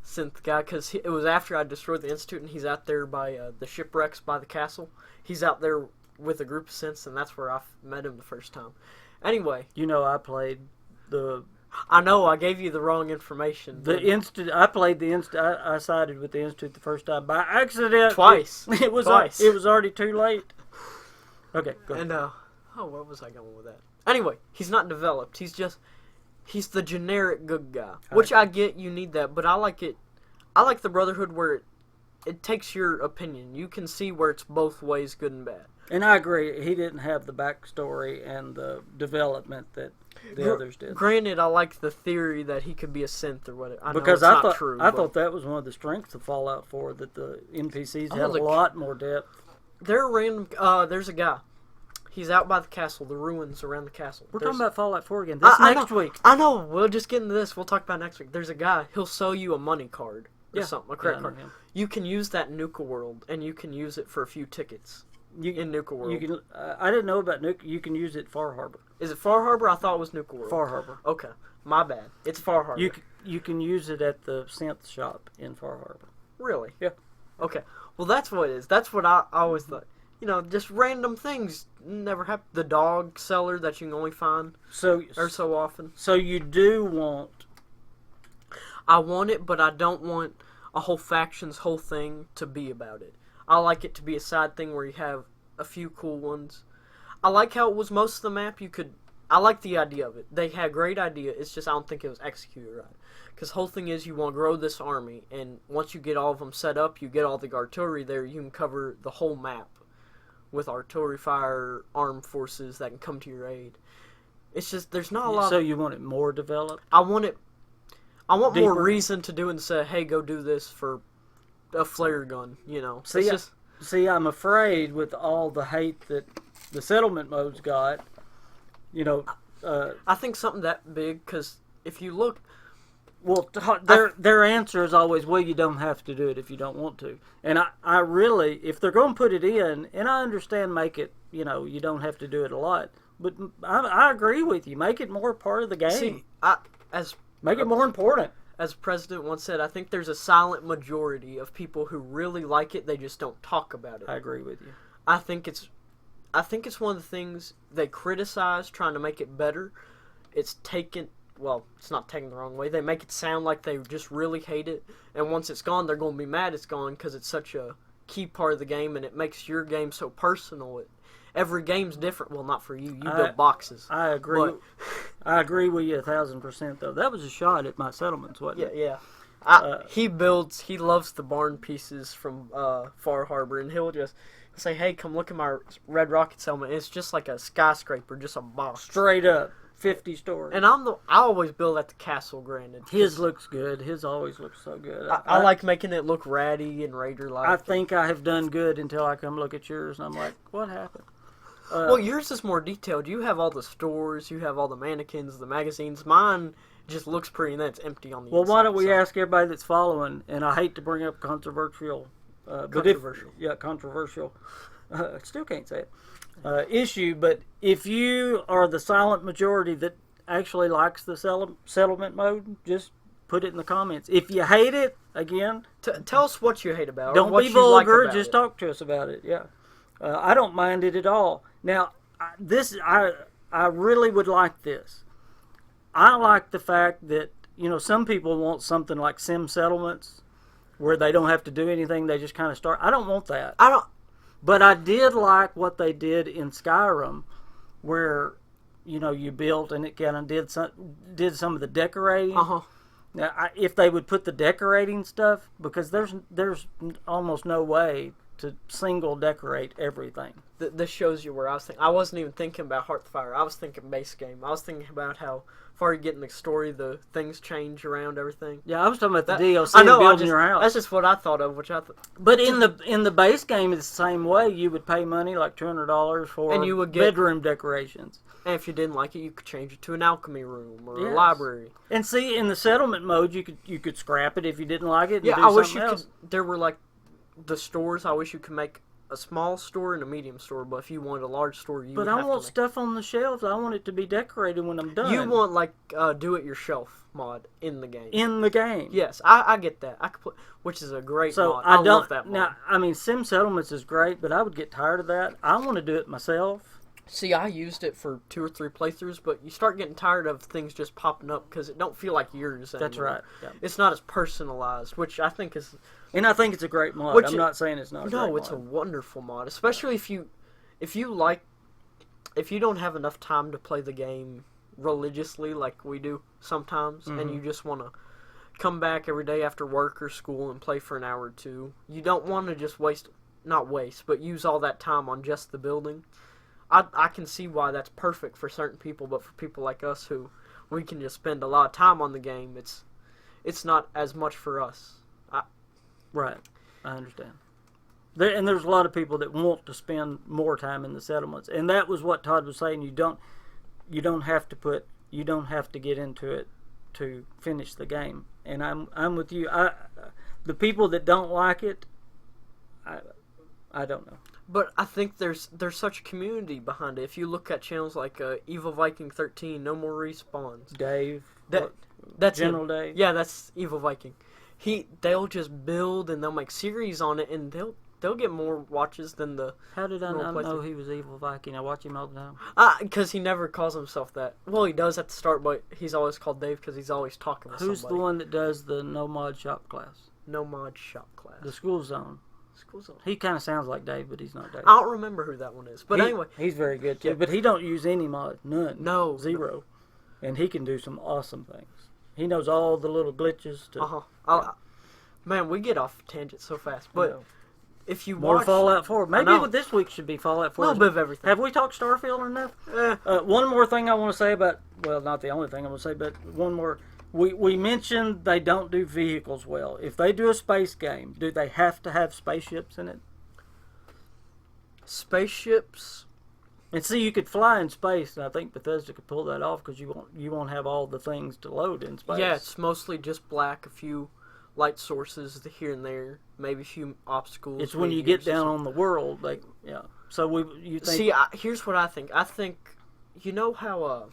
synth guy because it was after I destroyed the Institute, and he's out there by the shipwrecks by the castle. He's out there with a group of synths, and that's where I met him the first time. Anyway, I played the. I know I gave you the wrong information. I played the Institute. I sided with the Institute the first time by accident. Twice. It was Twice. It was already too late. Okay. Go ahead. And where was I going with that? Anyway, he's not developed. He's the generic good guy, which I get. You need that, but I like it. I like the Brotherhood where it takes your opinion. You can see where it's both ways, good and bad. And I agree. He didn't have the backstory and the development that the others did. Granted, I like the theory that he could be a synth or whatever. Because I thought that was one of the strengths of Fallout 4, that the NPCs had a lot more depth. They're random. There's a guy. He's out by the castle, the ruins around the castle. We're talking about Fallout 4 again. This next week. I know. We'll just get into this. We'll talk about it next week. There's a guy. He'll sell you a money card or something, a credit card. You can use that in Nuka World, and you can use it for a few tickets in Nuka World. I didn't know about Nuka. You can use it Far Harbor. Is it Far Harbor? I thought it was Nuka World. Far Harbor. Okay. My bad. It's Far Harbor. You can use it at the synth shop in Far Harbor. Really? Yeah. Okay. Well, that's what it is. That's what I always thought. Just random things never happen. The dog seller that you can only find so often. So you do want... I want it, but I don't want a whole faction's whole thing to be about it. I like it to be a side thing where you have a few cool ones. I like how it was most of the map. I like the idea of it. They had a great idea. It's just I don't think it was executed right. Because the whole thing is you want to grow this army, and once you get all of them set up, you get all the artillery there, you can cover the whole map with artillery fire, armed forces that can come to your aid. It's just, there's not a lot. So you want it more developed? I want deeper. More reason to do it and say, hey, go do this for a flare gun, See, I'm afraid with all the hate that the settlement mode's got, I think something that big, because if you look... Well, their answer is always, well, you don't have to do it if you don't want to. And I really, if they're going to put it in, and I understand make it, you don't have to do it a lot. But I agree with you. Make it more part of the game. See, make it more important. As President once said, I think there's a silent majority of people who really like it. They just don't talk about it. I agree with you. I think it's one of the things they criticize, trying to make it better. It's not taken the wrong way. They make it sound like they just really hate it, and once it's gone, they're going to be mad it's gone because it's such a key part of the game, and it makes your game so personal. Every game's different. Well, not for you. You build boxes. I agree. I agree with you 1,000%, though. That was a shot at my settlements, wasn't it? Yeah. He loves the barn pieces from Far Harbor, and he'll say, hey, come look at my Red Rocket settlement. It's just like a skyscraper, just a box. Straight up. 50 stories. And I always build at the castle, granted. His looks good. His always looks so good. I like making it look ratty and Raider-like. I think I have done good until I come look at yours, and I'm like, what happened? Well, yours is more detailed. You have all the stores, you have all the mannequins, the magazines. Mine just looks pretty, and then it's empty on the inside. Well, why don't we ask everybody that's following, and I hate to bring up controversial. Controversial. I still can't say it. Issue, but if you are the silent majority that actually likes the settlement mode, just put it in the comments. If you hate it, again, tell us what you hate about it. Don't be vulgar. Just talk to us about it. Yeah, I don't mind it at all. Now, I really would like this. I like the fact that some people want something like sim settlements where they don't have to do anything. They just kind of start. I don't want that. But I did like what they did in Skyrim, where you built and it kind of did some of the decorating. Now, if they would put the decorating stuff, because there's almost no way to single decorate everything. This shows you where I was thinking. I wasn't even thinking about Hearthfire. I was thinking base game. I was thinking about how far you get in the story, the things change around everything. Yeah, I was talking about the That, DLC I know, and building your house. That's just what I thought of, which I thought. But in the base game, it's the same way. You would pay money, like $200 for And you would get bedroom decorations. And if you didn't like it, you could change it to an alchemy room or Yes. a library. And see, in the settlement mode, you could scrap it if you didn't like it. And Yeah, do I wish something you else. could. There were like the stores. I wish you could make a small store and a medium store. But if you wanted a large store, you would But I have want to make. stuff on the shelves. I want it to be decorated when I'm done. You want like do-it-yourself mod in the game. in the game. Yes, I get that. I could put, which is a great So mod. I don't. love that mod. Now, I mean, Sim Settlements is great, but I would get tired of that. I want to do it myself. See, I used it for 2 or 3 playthroughs, but you start getting tired of things just popping up because it don't feel like yours anymore. That's right. Yeah. It's not as personalized, which I think is And I think it's a great mod. Which I'm not saying it's not a no, great it's mod. a wonderful mod, especially if you don't have enough time to play the game religiously like we do sometimes, and you just want to come back every day after work or school and play for an hour or two. You don't want to just use all that time on just the building. I can see why that's perfect for certain people, but for people like us who we can just spend a lot of time on the game, it's not as much for us. Right. I understand. And there's a lot of people that want to spend more time in the settlements, and that was what Todd was saying. You don't have to get into it to finish the game. And I'm with you. The people that don't like it, I don't know. But I think there's such a community behind it. If you look at channels like Evil Viking 13, No More Respawns, Dave, that's General him. Dave. Yeah, that's Evil Viking. They'll just build and they'll make series on it, and they'll get more watches than the. How did I normal not know playthrough. he was Evil Viking? I watch him all the time. Because he never calls himself that. Well, he does at the start, but he's always called Dave because he's always talking with Who's somebody. the one that does the No Mod Shop class? No Mod Shop class. The School Zone. School Zone. He kind of sounds like Dave, but he's not Dave. I don't remember who that one is, but anyway, he's very good too. Yeah. But he don't use any mod, none, No, zero, and he can do some awesome things. He knows all the little glitches. Man, we get off tangent so fast, but. Yeah. If you More watch Fallout 4. Maybe know. this week should be Fallout 4. a little bit of everything. Have we talked Starfield enough? One more thing I want to say about, well, not the only thing I want to say, but one more. We mentioned they don't do vehicles well. If they do a space game, do they have to have spaceships in it? Spaceships. And see, you could fly in space, and I think Bethesda could pull that off because you won't have all the things to load in space. Yeah, it's mostly just black, a few light sources here and there, maybe a few obstacles. It's when you get down on the world, like, yeah. So you think? See, here's what I think. I think, you know how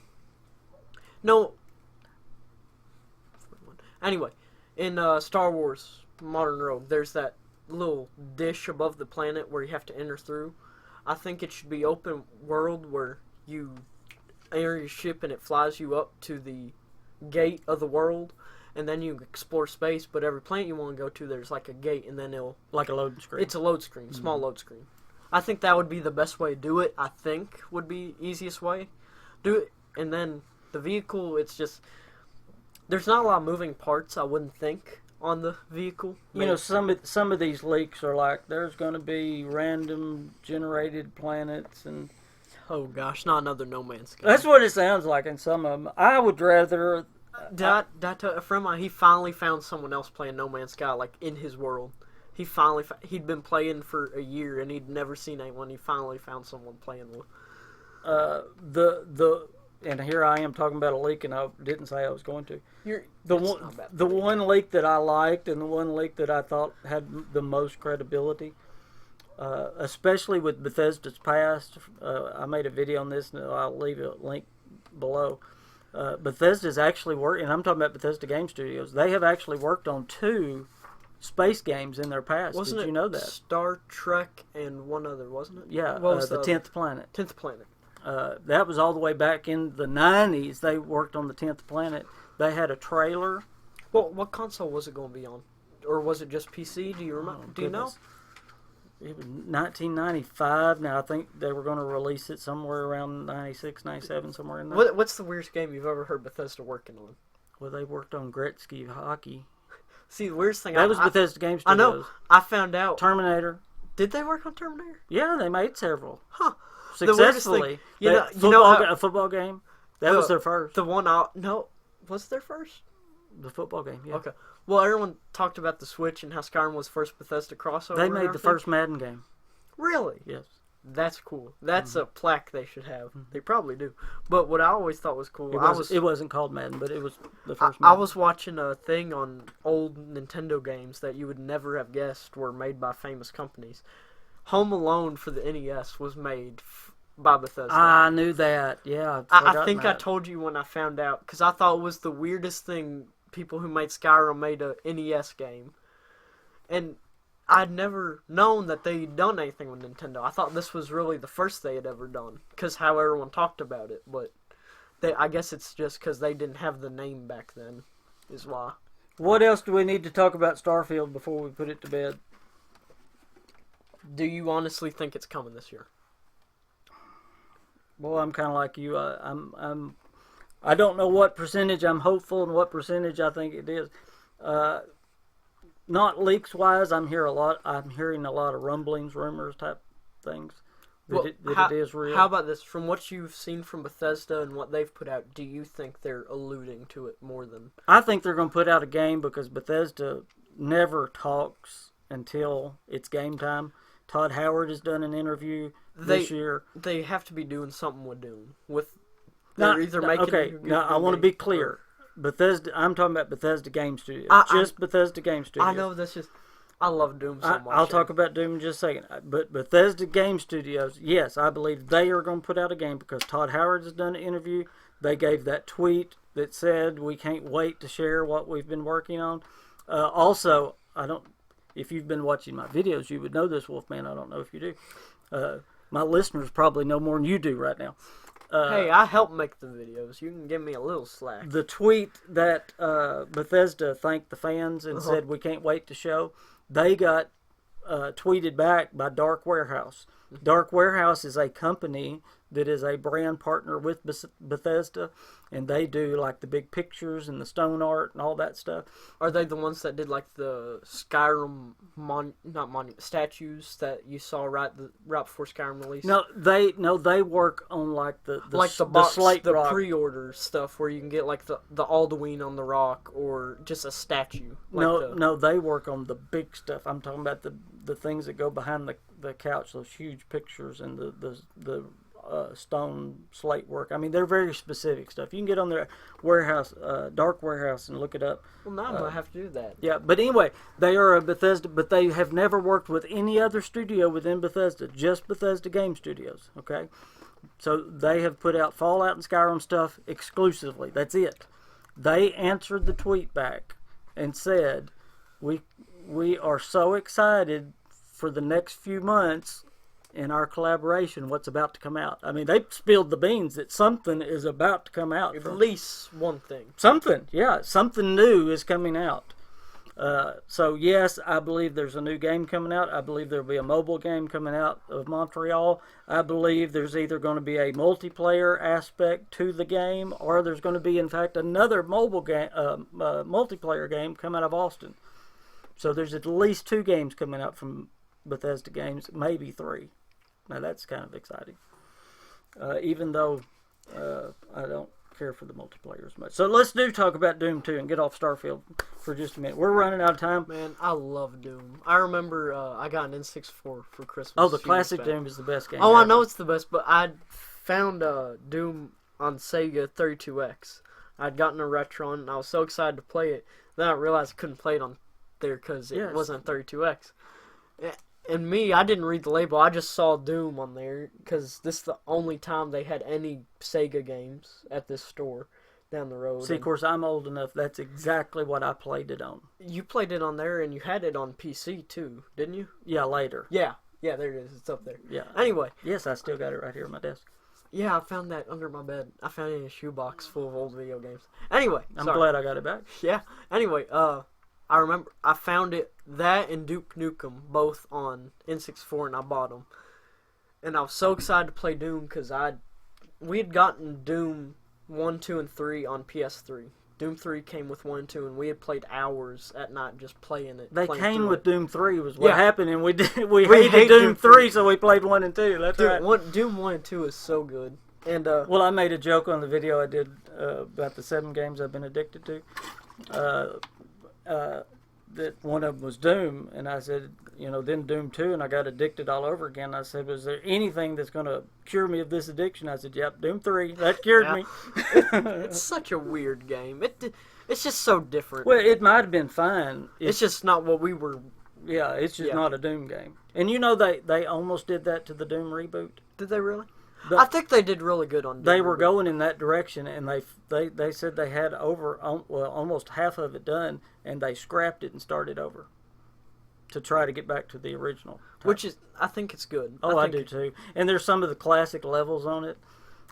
no. Anyway, in Star Wars Modern Rogue, there's that little dish above the planet where you have to enter through. I think it should be open world where you enter your ship and it flies you up to the gate of the world. And then you explore space, but every planet you want to go to, there's like a gate, and then it'll... Like a loading screen. It's a load screen, small load screen. I think that would be the best way to do it. I think would be easiest way. Do it, and then the vehicle, it's just... There's not a lot of moving parts, I wouldn't think, on the vehicle. You know, some of these leaks are like, there's going to be random generated planets, and... Oh gosh, not another No Man's Sky. That's what it sounds like in some of them. I would rather... Did I tell a friend of mine, he finally found someone else playing No Man's Sky, like, in his world. He finally, he'd been playing for a year, and he'd never seen anyone. He finally found someone playing with. And here I am talking about a leak, and I didn't say I was going to. Not bad. The one leak that I liked, and the one leak that I thought had the most credibility, especially with Bethesda's past. I made a video on this, and I'll leave a link below. Bethesda's actually working, and I'm talking about Bethesda Game Studios. They have actually worked on 2 space games in their past. Wasn't Did you it know that? Star Trek and one other, wasn't it? Yeah, What was the 10th Planet. 10th Planet. That was all the way back in the 90s. They worked on the 10th Planet. They had a trailer. Well, what console was it going to be on? Or was it just PC? Do you remember? Do you know? It was 1995. Now, I think they were going to release it somewhere around 96, 97, somewhere in there. What's the weirdest game you've ever heard Bethesda working on? Well, they worked on Gretzky hockey. See, the weirdest thing... That was Bethesda Game I Studios. know. I found out. Terminator. Did they work on Terminator? Yeah, they made several. Huh. Successfully. You know how, a football game. That was their first. The one no, was their first? The football game, yeah. Okay. Well, everyone talked about the Switch and how Skyrim was first Bethesda crossover. They made the first Madden game. Really? Yes. That's cool. That's a plaque they should have. They probably do. But what I always thought was cool, it wasn't called Madden, but it was the first Madden. I was watching a thing on old Nintendo games that you would never have guessed were made by famous companies. Home Alone for the NES was made by Bethesda. I knew that. Yeah. I think I told you when I found out, because I thought it was the weirdest thing. People who made Skyrim made a NES game. And I'd never known that they'd done anything with Nintendo. I thought this was really the first they had ever done, because how everyone talked about it. But I guess it's just because they didn't have the name back then, is why. What else do we need to talk about Starfield before we put it to bed? Do you honestly think it's coming this year? Well, I'm kind of like you. I don't know what percentage I'm hopeful and what percentage I think it is. Not leaks wise, I'm hearing a lot of rumblings, rumors type things. That it is real. How about this? From what you've seen from Bethesda and what they've put out, do you think they're alluding to it more than? I think they're going to put out a game because Bethesda never talks until it's game time. Todd Howard has done an interview this year. They have to be doing something with Doom. I want to be clear. Bethesda. I'm talking about Bethesda Game Studios. Bethesda Game Studios. I know that's just. I love Doom so much. I'll talk about Doom in just a second. But Bethesda Game Studios, yes, I believe they are going to put out a game because Todd Howard has done an interview. They gave that tweet that said we can't wait to share what we've been working on. Also, if you've been watching my videos, you would know this, Wolfman. I don't know if you do. My listeners probably know more than you do right now. Hey, I help make the videos. You can give me a little slack. The tweet that Bethesda thanked the fans and said we can't wait to show, they got tweeted back by Dark Warehouse. Dark Warehouse is a company that is a brand partner with Bethesda, and they do like the big pictures and the stone art and all that stuff. Are they the ones that did like the Skyrim statues that you saw right before Skyrim released? No, they work on like the box, slate the rock. pre-order stuff where you can get like the Alduin on the rock or just a statue. No, they work on the big stuff. I'm talking about the things that go behind the couch, those huge pictures and the stone slate work. I mean, they're very specific stuff. You can get on their warehouse, Dark Warehouse, and look it up. Well, now I'm going to have to do that. Yeah, but anyway, they are a Bethesda, but they have never worked with any other studio within Bethesda, just Bethesda Game Studios, okay? So they have put out Fallout and Skyrim stuff exclusively. That's it. They answered the tweet back and said, we are so excited for the next few months in our collaboration, what's about to come out. I mean, they spilled the beans that something is about to come out. At least one thing. Something new is coming out. So yes, I believe there's a new game coming out. I believe there'll be a mobile game coming out of Montreal. I believe there's either going to be a multiplayer aspect to the game, or there's going to be, in fact, another mobile game, multiplayer game come out of Austin. So there's at least 2 games coming out from Bethesda Games, maybe 3. Now that's kind of exciting, even though I don't care for the multiplayer as much. So let's talk about Doom 2 and get off Starfield for just a minute. We're running out of time. Man, I love Doom. I remember I got an N64 for Christmas. Oh, the classic Doom is the best game. Oh, ever. I know it's the best, but I found Doom on Sega 32X. I'd gotten a Retron, and I was so excited to play it. Then I realized I couldn't play it on there because it wasn't 32X. And I didn't read the label. I just saw Doom on there because this is the only time they had any Sega games at this store down the road. See, of course, I'm old enough. That's exactly what I played it on. You played it on there, and you had it on PC too, didn't you? Yeah, later. Yeah, there it is. It's up there. Yeah. Anyway. Yes, I still got it right here on my desk. Yeah, I found that under my bed. I found it in a shoebox full of old video games. Anyway. I'm glad I got it back. Yeah. Anyway, I remember I found that and Duke Nukem both on N64, and I bought them. And I was so excited to play Doom because we had gotten Doom 1, 2, and 3 on PS3. Doom 3 came with 1 and 2, and we had played hours at night just playing it. They came with Doom 3 was what happened, and we hated Doom 3, so we played 1 and 2. That's right. Doom 1 and 2 is so good. And well, I made a joke on the video I did about the 7 games I've been addicted to. That one of them was Doom, and I said, then Doom 2, and I got addicted all over again. I said, was there anything that's going to cure me of this addiction? I said, yep, Doom 3. That cured me. It's such a weird game. It's just so different. Well, it might have been fine. It's just not what we were... Yeah, it's just not a Doom game. And they almost did that to the Doom reboot. Did they really? I think they did really good on Doom. They were going in that direction, and they said they had almost half of it done, and they scrapped it and started over to try to get back to the original. Which is, I think it's good. Oh, I do too. And there's some of the classic levels on it.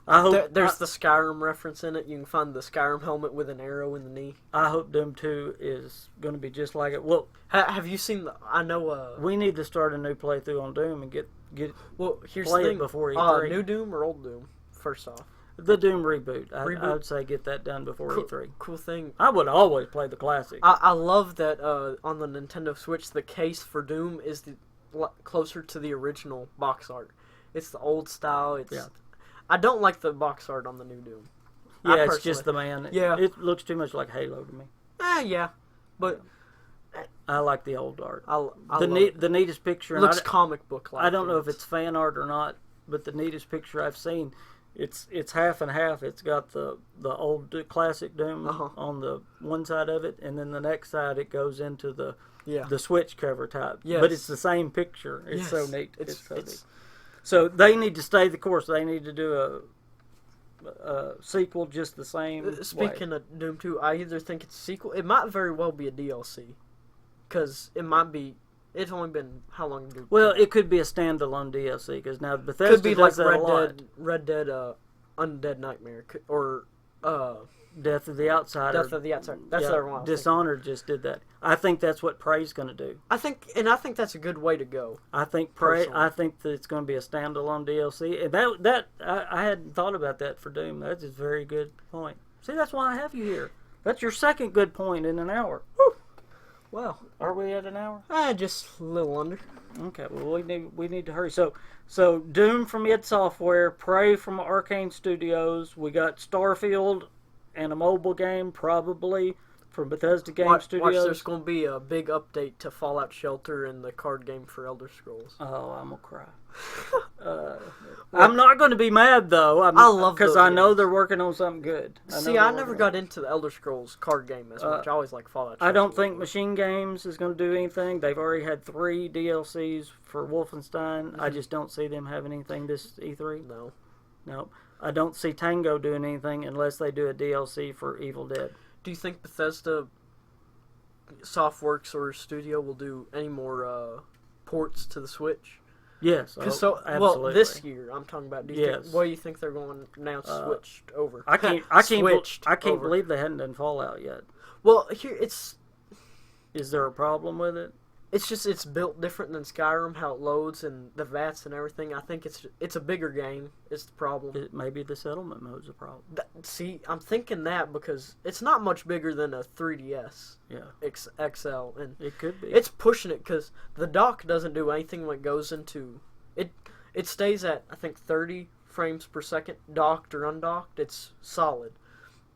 I hope there's the Skyrim reference in it. You can find the Skyrim helmet with an arrow in the knee. I hope Doom 2 is going to be just like it. Well, have you seen the? I know. We need to start a new playthrough on Doom and get here's play the thing. It before E3. New Doom or old Doom? First off, the Doom reboot. I would say get that done before E3. Cool thing. I would always play the classic. I love that on the Nintendo Switch, the case for Doom is closer to the original box art. It's the old style. I don't like the box art on the new Doom. Yeah, it's just the man. Yeah. It looks too much like Halo to me. Yeah. But I like the old art. The neatest picture. Looks comic book like. I don't know if it's fan art or not, but the neatest picture I've seen, it's half and half. It's got the old classic Doom on the one side of it, and then the next side it goes into the Switch cover type. Yes. But it's the same picture. It's so neat. It's so neat. So they need to stay the course. They need to do a sequel just the same Speaking of Doom 2, I either think it's a sequel. It might very well be a DLC. Because it might be... It's only been... How long? Well, it could be a standalone DLC. Because now Bethesda could be does like that a lot. Red Dead Undead Nightmare. Or... Death of the Outsider. Death of the Outsider. That's the other one. Dishonored just did that. I think that's what Prey's going to do. I think that's a good way to go. I think Prey. I think that it's going to be a standalone DLC. And I hadn't thought about that for Doom. That's a very good point. See, that's why I have you here. That's your second good point in an hour. Whew. Well, are we at an hour? Just a little under. Okay. Well, we need to hurry. So Doom from id Software, Prey from Arcane Studios. We got Starfield. And a mobile game, probably, from Bethesda Game Studios. Watch, there's going to be a big update to Fallout Shelter and the card game for Elder Scrolls. Oh, I'm going to cry. I'm not going to be mad, though. I love because I know they're working on something good. I never got into the Elder Scrolls card game as much. I always like Fallout Shelter. I don't think Machine Games is going to do anything. They've already had 3 DLCs for Wolfenstein. Mm-hmm. I just don't see them having anything this E3. No. I don't see Tango doing anything unless they do a DLC for Evil Dead. Do you think Bethesda Softworks or Studio will do any more ports to the Switch? Yes. Absolutely. Well, this year I'm talking about. What do you think they're going to now switched over? I can't believe they hadn't done Fallout yet. Well, here it's. Is there a problem with it? It's built different than Skyrim, how it loads and the VATs and everything. I think it's a bigger game. It's the problem. Maybe the settlement mode's a problem. See, I'm thinking that because it's not much bigger than a 3DS. Yeah. XL, and it could be. It's pushing it because the dock doesn't do anything when it goes into it. It stays at I think 30 frames per second, docked or undocked. It's solid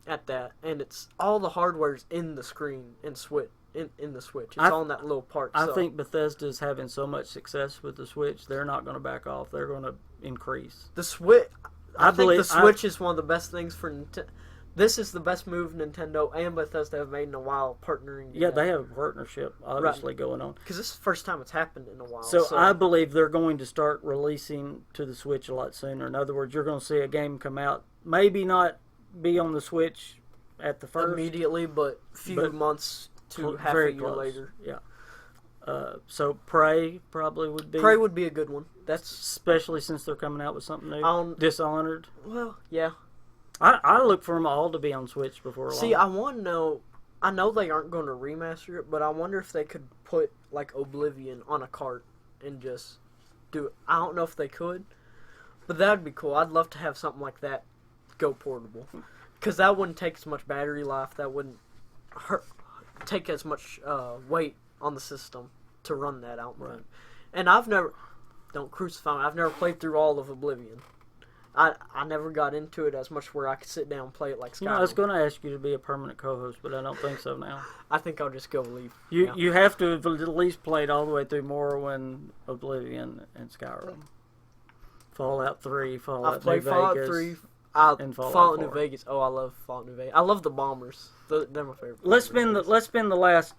at that, and it's all the hardware's in the screen and Switch. In the Switch. It's on that little part. I think Bethesda's having so much success with the Switch, they're not going to back off. They're going to increase. The Switch... I think the Switch is one of the best things for Nintendo. This is the best move Nintendo and Bethesda have made in a while, partnering together. Yeah, they have a partnership, obviously, going on. Because this is the first time it's happened in a while. So I believe they're going to start releasing to the Switch a lot sooner. In other words, you're going to see a game come out, maybe not be on the Switch at the first. Immediately, but few months... to half a year later. Yeah. So Prey probably would be... Prey would be a good one. That's especially since they're coming out with something new. Dishonored. Well, yeah. I look for them all to be on Switch before long. See, I want to know... I know they aren't going to remaster it, but I wonder if they could put, like, Oblivion on a cart and just do it. I don't know if they could, but that would be cool. I'd love to have something like that go portable. Because that wouldn't take as much battery life. That wouldn't take as much weight on the system to run that out. Right. And I've never... Don't crucify me. I've never played through all of Oblivion. I never got into it as much where I could sit down and play it like Skyrim. You know, I was going to ask you to be a permanent co-host, but I don't think so now. I think I'll just go leave. You have to have at least played all the way through Morrowind, Oblivion, and Skyrim. Fallout 3, Fallout I've played New Fallout Vegas, 3, and Fallout New 4. Vegas. Oh, I love Fallout New Vegas. I love the bombers. They're my favorite. Let's spend the last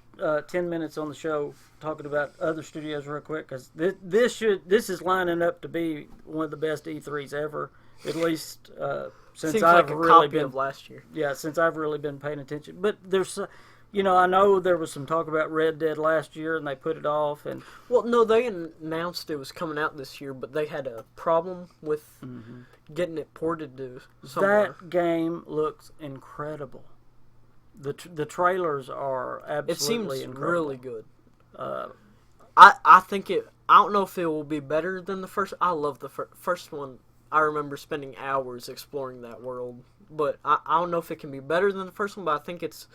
10 minutes on the show talking about other studios real quick, because this is lining up to be one of the best E3s ever, at least since Seems I've like a really copy been of last year. Yeah, since I've really been paying attention. But there's, I know there was some talk about Red Dead last year, and they put it off. And Well, no, they announced it was coming out this year, but they had a problem with getting it ported to somewhere. that game looks incredible. The trailers are It absolutely seems incredible. really good. I think it. I don't know if it will be better than the first. I love the first one. I remember spending hours exploring that world, but I don't know if it can be better than the first one. But I think it's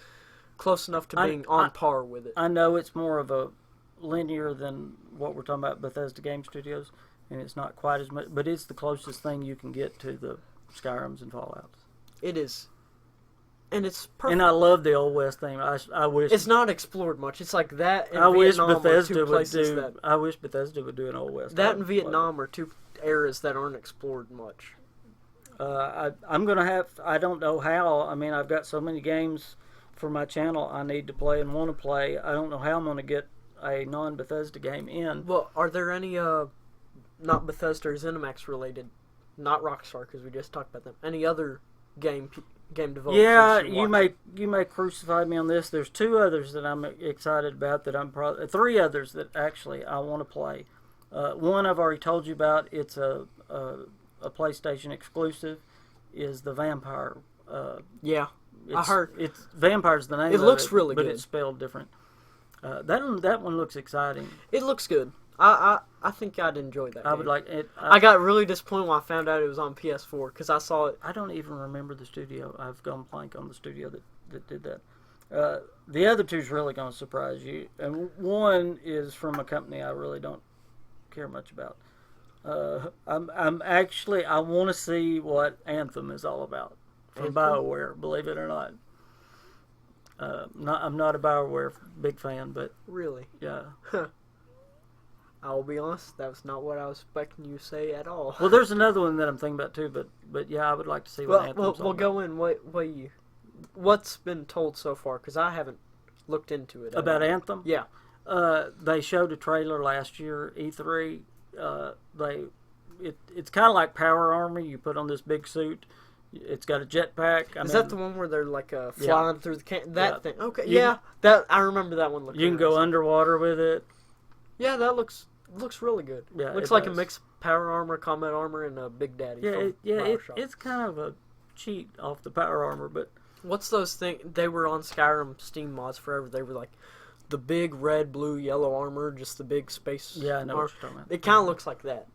close enough to being on par with it. I know it's more of a linear than what we're talking about, Bethesda Game Studios, and it's not quite as much, but it's the closest thing you can get to the Skyrims and Fallouts. It is, and it's perfect. And I love the Old West theme. I wish It's not explored much. It's like that and I wish Vietnam are Bethesda two would places do. that I wish Bethesda would do an Old West. that and Vietnam are two eras that aren't explored much. I'm gonna have. I don't know how. I mean, I've got so many games for my channel I need to play and want to play. I don't know how I'm gonna get a non-Bethesda game in. Well, are there any not Bethesda or ZeniMax related, not Rockstar because we just talked about them? Any other game developers? Yeah, you're you may crucify me on this. There's two others that I'm excited about. Three others that actually I want to play. One I've already told you about. It's a PlayStation exclusive. Is the Vampire? Yeah, I heard it's Vampire's the name. It looks of it, really but good. it's spelled different. That one looks exciting. it looks good. I think I'd enjoy that. I would game. like it. I got really disappointed when I found out it was on PS4 because I saw it. I don't even remember the studio. I've gone blank on the studio that did that. The other two's really going to surprise you, and one is from a company I really don't care much about. I'm actually I want to see what Anthem is all about from Anthem? BioWare. Believe it or not. I'm not a BioWare big fan, but Really, yeah. I will be honest. That was not what I was expecting you to say at all. Well, there's another one that I'm thinking about too, but yeah, I would like to see what Anthem's all we'll about. go in. What's been told so far? Because I haven't looked into it. About Anthem. Yeah. They showed a trailer last year, E3. It's kind of like Power Armor. You put on this big suit. It's got a jetpack. Is that the one where they're like flying through the thing? Okay, You that I remember that one. You can go underwater with it. Yeah, that looks really good. Yeah, looks it like does. a mix of Power Armor, Combat Armor, and a Big Daddy. Yeah, from Bioshock. it's kind of a cheat off the Power Armor, but What's those things? They were on Skyrim Steam mods forever. They were like the big red, blue, yellow armor, just the big space. yeah, I know armor. what you're talking about. It kind of looks like that.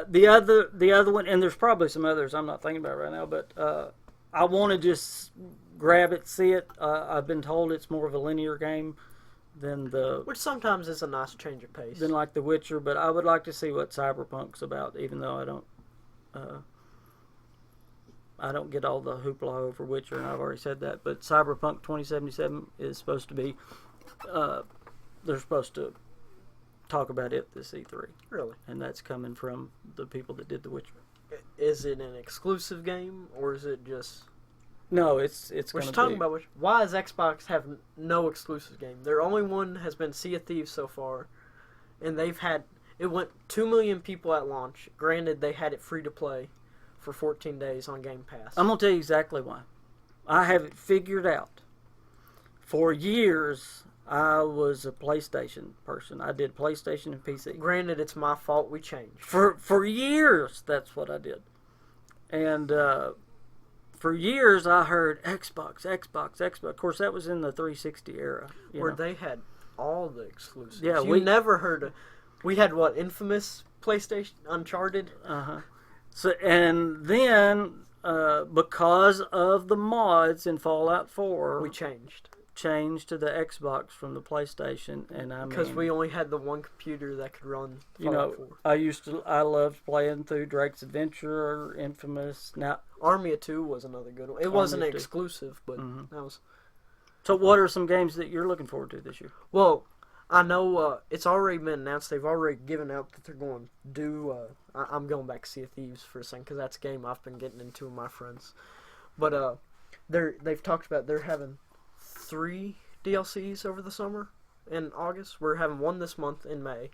The other one, and there's probably some others I'm not thinking about right now, but I want to just grab it, see it. I've been told it's more of a linear game than Which sometimes is a nice change of pace. like The Witcher, but I would like to see what Cyberpunk's about, even though I don't get all the hoopla over Witcher, and I've already said that. But Cyberpunk 2077 is supposed to be. They're supposed to talk about it this E3, Really? and that's coming from the people that did The Witcher. Is it an exclusive game, or is it just... No, it's We're going just to talking be. about why does Xbox have no exclusive game? Their only one has been Sea of Thieves so far, and it went 2 million people at launch. Granted, they had it free to play for 14 days on Game Pass. I'm going to tell you exactly why. I have it figured out. For years, I was a PlayStation person. I did PlayStation and PC. Granted, it's my fault. We changed. For years, that's what I did. And for years, I heard Xbox. Of course, that was in the 360 era. Where they had all the exclusives. Yeah, we never heard of... We had, what, Infamous, PlayStation, Uncharted? Uh-huh. So, and then, because of the mods in Fallout 4... We changed. changed to the Xbox from the PlayStation, and I mean, because we only had the one computer that could run Fallout 4. I loved playing through Drake's Adventure or Infamous. Now, Army of Two was another good one. It wasn't exclusive, but that was. So, what are some games that you're looking forward to this year? Well, I know it's already been announced. They've already given out that they're going to do. I'm going back to Sea of Thieves for a second because that's a game I've been getting into with my friends. But they've talked about they're having 3 DLCs over the summer in August. We're having one this month in May,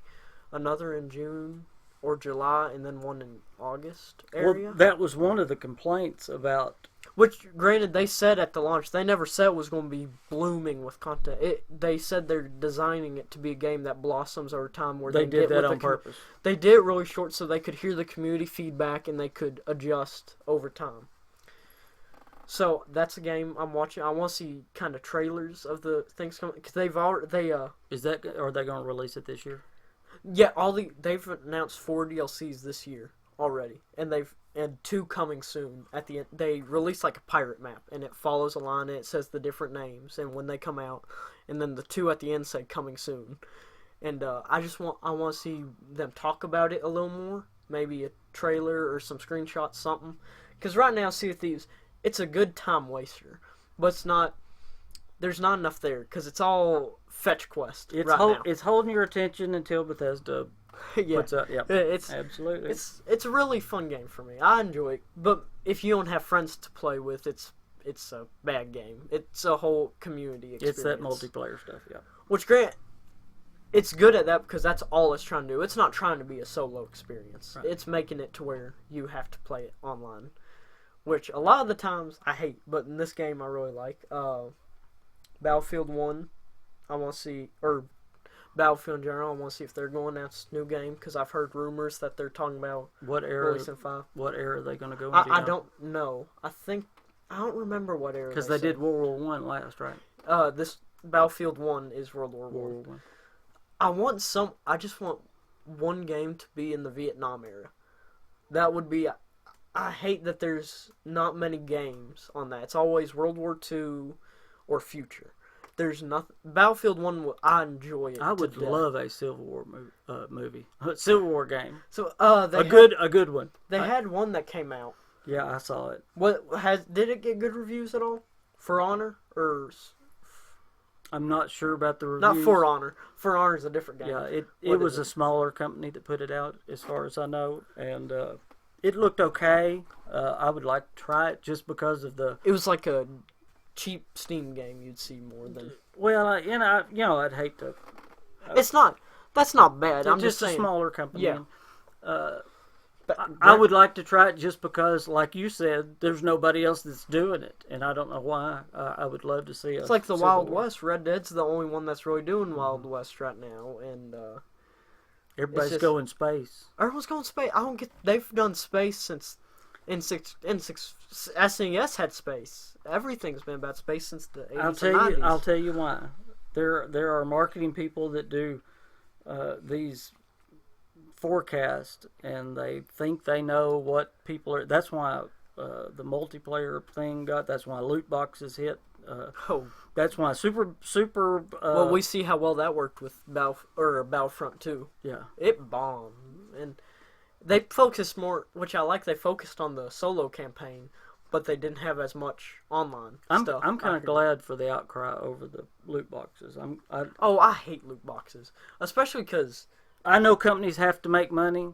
another in June or July, and then one in August area. Well, that was one of the complaints about. Which, granted, they said at the launch, they never said it was going to be blooming with content. They said they're designing it to be a game that blossoms over time. Where They did that on purpose. They did it really short so they could hear the community feedback and they could adjust over time. So that's a game I'm watching. I want to see kind of trailers of the things coming because are they going to release it this year? Yeah, they've announced 4 DLCs this year already, and 2 coming soon. At the end, they release like a pirate map, and it follows a line, and it says the different names and when they come out, and then the 2 at the end say coming soon. And I want to see them talk about it a little more, maybe a trailer or some screenshots, something. Because right now, Sea of Thieves, it's a good time waster, but it's not. There's not enough there because it's all fetch quest. It's holding your attention until Bethesda. Yeah, it's absolutely. It's a really fun game for me. I enjoy it, but if you don't have friends to play with, it's a bad game. It's a whole community experience. It's that multiplayer stuff, yeah. Which it's good at that because that's all it's trying to do. It's not trying to be a solo experience. Right. It's making it to where you have to play it online, which a lot of the times I hate, but in this game I really like. Battlefield 1, I want to see, or Battlefield in general, I want to see if they're going to announce a new game because I've heard rumors that they're talking about releasing 5. What era are they going to go into? I don't know. I don't remember what era. Because they did World War I last, right? This Battlefield 1 is World War I. I just want one game to be in the Vietnam era. That would be. I hate that there's not many games on that. It's always World War II or future. There's nothing. Battlefield 1, I enjoy it. I would love a Civil War movie. A Civil War game. So a good one. They had one that came out. Yeah, I saw it. Did it get good reviews at all? For Honor or? I'm not sure about the reviews. Not For Honor. For Honor is a different game. Yeah, it was a smaller company that put it out, as far as I know, and it looked okay. I would like to try it just because of the. It was like a cheap Steam game you'd see more than. Well, I'd hate to. It's not. That's not bad. I'm just saying. A smaller company. Yeah. I would like to try it just because, like you said, there's nobody else that's doing it, and I don't know why. I would love to see it. It's like the Wild West. Red Dead's the only one that's really doing Wild West right now, and everybody's going space. Everyone's going space. I don't get. They've done space since SNES had space. Everything's been about space since the 80s and 90s. I'll tell you why. There are marketing people that do these forecasts, and they think they know what people are. That's why the multiplayer thing got. That's why loot boxes hit. That's why super. Well, we see how well that worked with Battlefront 2. Yeah, it bombed, and they focused more, which I like. They focused on the solo campaign, but they didn't have as much online stuff. I'm kind of glad for the outcry over the loot boxes. I hate loot boxes, especially because I know companies have to make money.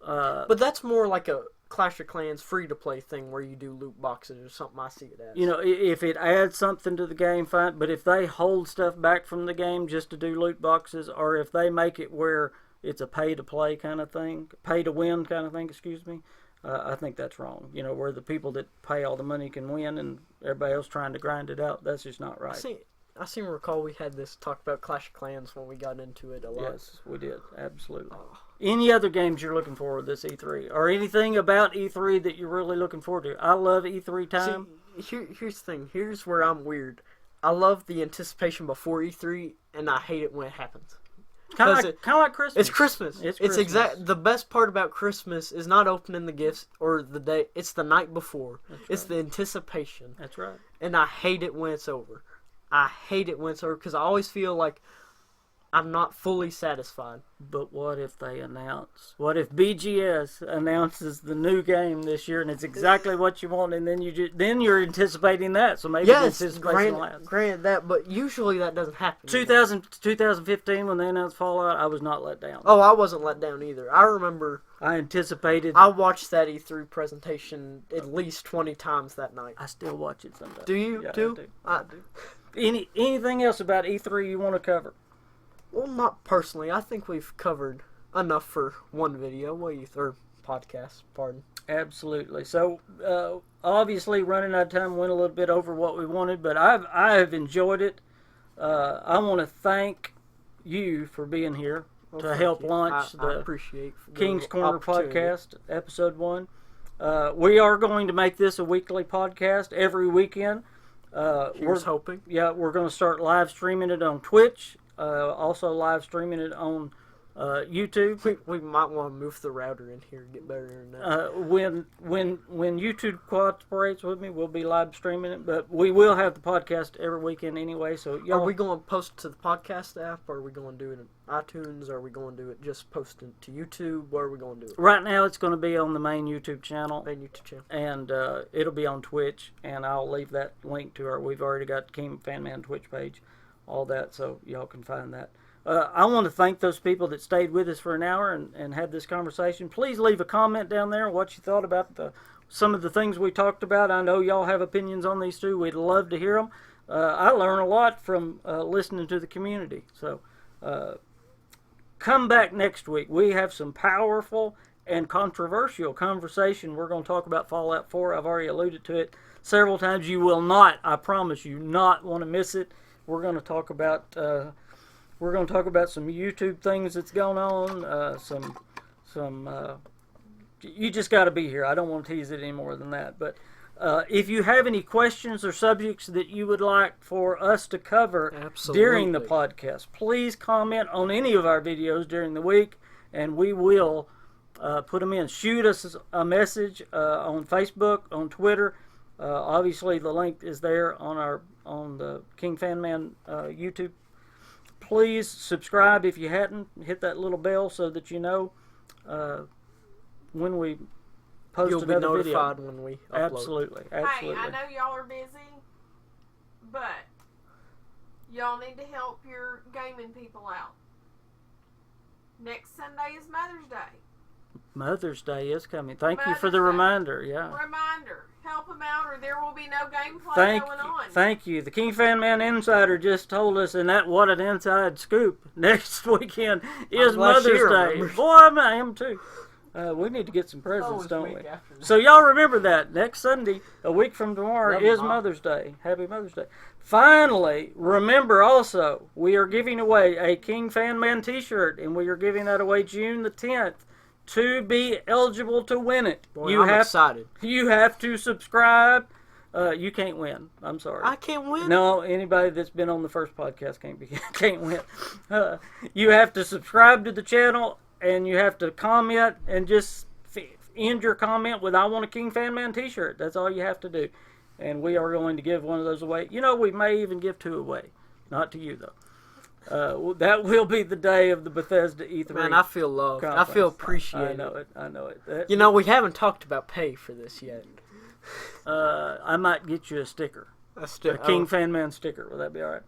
But that's more like a Clash of Clans free-to-play thing where you do loot boxes or something. I see it as. If it adds something to the game, fine. But if they hold stuff back from the game just to do loot boxes, or if they make it where it's a pay-to-play kind of thing, pay-to-win kind of thing, excuse me, I think that's wrong. Where the people that pay all the money can win and everybody else trying to grind it out, that's just not right. I seem to recall we had this talk about Clash of Clans when we got into it a lot. Yes, we did. Absolutely. Any other games you're looking forward to this E3? Or anything about E3 that you're really looking forward to? I love E3 time. See, here's the thing. Here's where I'm weird. I love the anticipation before E3, and I hate it when it happens. Kind of like Christmas. It's Christmas. The best part about Christmas is not opening the gifts or the day. It's the night before. It's the anticipation. That's right. And I hate it when it's over. I hate it when it's over because I always feel like I'm not fully satisfied. But what if they announce? What if BGS announces the new game this year and it's exactly what you want, and then you're anticipating that? So maybe Yes, the anticipation lasts. granted that, but usually that doesn't happen. 2015 when they announced Fallout, I was not let down. Oh, I wasn't let down either. I remember I anticipated. I watched that E3 presentation at least 20 times that night. I still watch it sometimes. Do you Yeah, too? I do. Anything else about E3 you want to cover? Well, not personally. I think we've covered enough for one video. Or podcast, pardon. Absolutely. So, obviously, running out of time, went a little bit over what we wanted, but I have enjoyed it. I want to thank you for being here to help launch I the appreciate King's the Corner opportunity. podcast, episode 1. We are going to make this a weekly podcast every weekend. Here's hoping. Yeah, we're going to start live streaming it on Twitch. Also live streaming it on YouTube. We might want to move the router in here and get better internet. When YouTube cooperates with me, we'll be live streaming it. But we will have the podcast every weekend anyway. So Are we going to post to the podcast app? Or are we going to do it in iTunes? Or are we going to do it just post it to YouTube? Where are we going to do it? Right now, it's going to be on the main YouTube channel. And it'll be on Twitch. And I'll leave that link to our. We've already got King Fan Man Twitch page. All that, so y'all can find that. I want to thank those people that stayed with us for an hour and had this conversation. Please leave a comment down there what you thought about some of the things we talked about. I know y'all have opinions on these too. We'd love to hear them. I learn a lot from listening to the community. So come back next week. We have some powerful and controversial conversation. We're going to talk about Fallout 4. I've already alluded to it several times. You will not, I promise you, not want to miss it. We're going to talk about some YouTube things that's going on. You just got to be here. I don't want to tease it any more than that. But if you have any questions or subjects that you would like for us to cover during the podcast, please comment on any of our videos during the week, and we will put them in. Shoot us a message on Facebook, on Twitter. Obviously, the link is there on the King Fan Man YouTube. Please subscribe if you hadn't. Hit that little bell so that you know when we post You'll another be notified video. When we upload. Absolutely. Hey, I know y'all are busy, but y'all need to help your gaming people out. Next Sunday is Mother's Day. Mother's Day is coming. Thank you for Mother's the Day. reminder. Yeah. Reminder. Help them out or there will be no gameplay going on. Thank you. The King Fan Man Insider just told us, and what an inside scoop. Next weekend is Mother's Day. Boy, I am too. We need to get some presents, don't we? So y'all remember that. Next Sunday, a week from tomorrow, is Mother's Day. Happy Mother's Day. Finally, remember also, we are giving away a King Fan Man t-shirt, and we are giving that away June the 10th. To be eligible to win it, I'm excited. You have to subscribe. You can't win. I'm sorry. I can't win? No, anybody that's been on the first podcast can't win. You have to subscribe to the channel, and you have to comment, and just end your comment with "I want a King Fan Man t-shirt." That's all you have to do. And we are going to give one of those away. You know, we may even give 2 away. Not to you, though. That will be the day of the Bethesda E3. Man, I feel loved. Conference. I feel appreciated. I know it. You know, we haven't talked about pay for this yet. I might get you a sticker. A King Fan Man sticker. Will that be all right?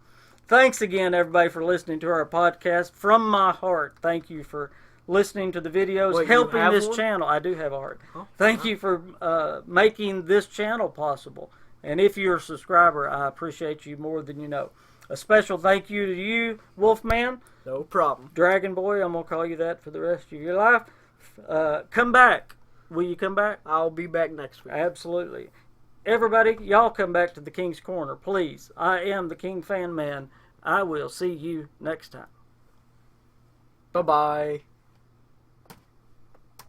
Thanks again, everybody, for listening to our podcast. From my heart, thank you for listening to the videos, helping this channel. I do have a heart. Thank you for making this channel possible. And if you're a subscriber, I appreciate you more than you know. A special thank you to you, Wolfman. No problem. Dragon Boy, I'm going to call you that for the rest of your life. Come back. Will you come back? I'll be back next week. Absolutely. Everybody, y'all come back to the King's Corner, please. I am the King Fan Man. I will see you next time. Bye-bye.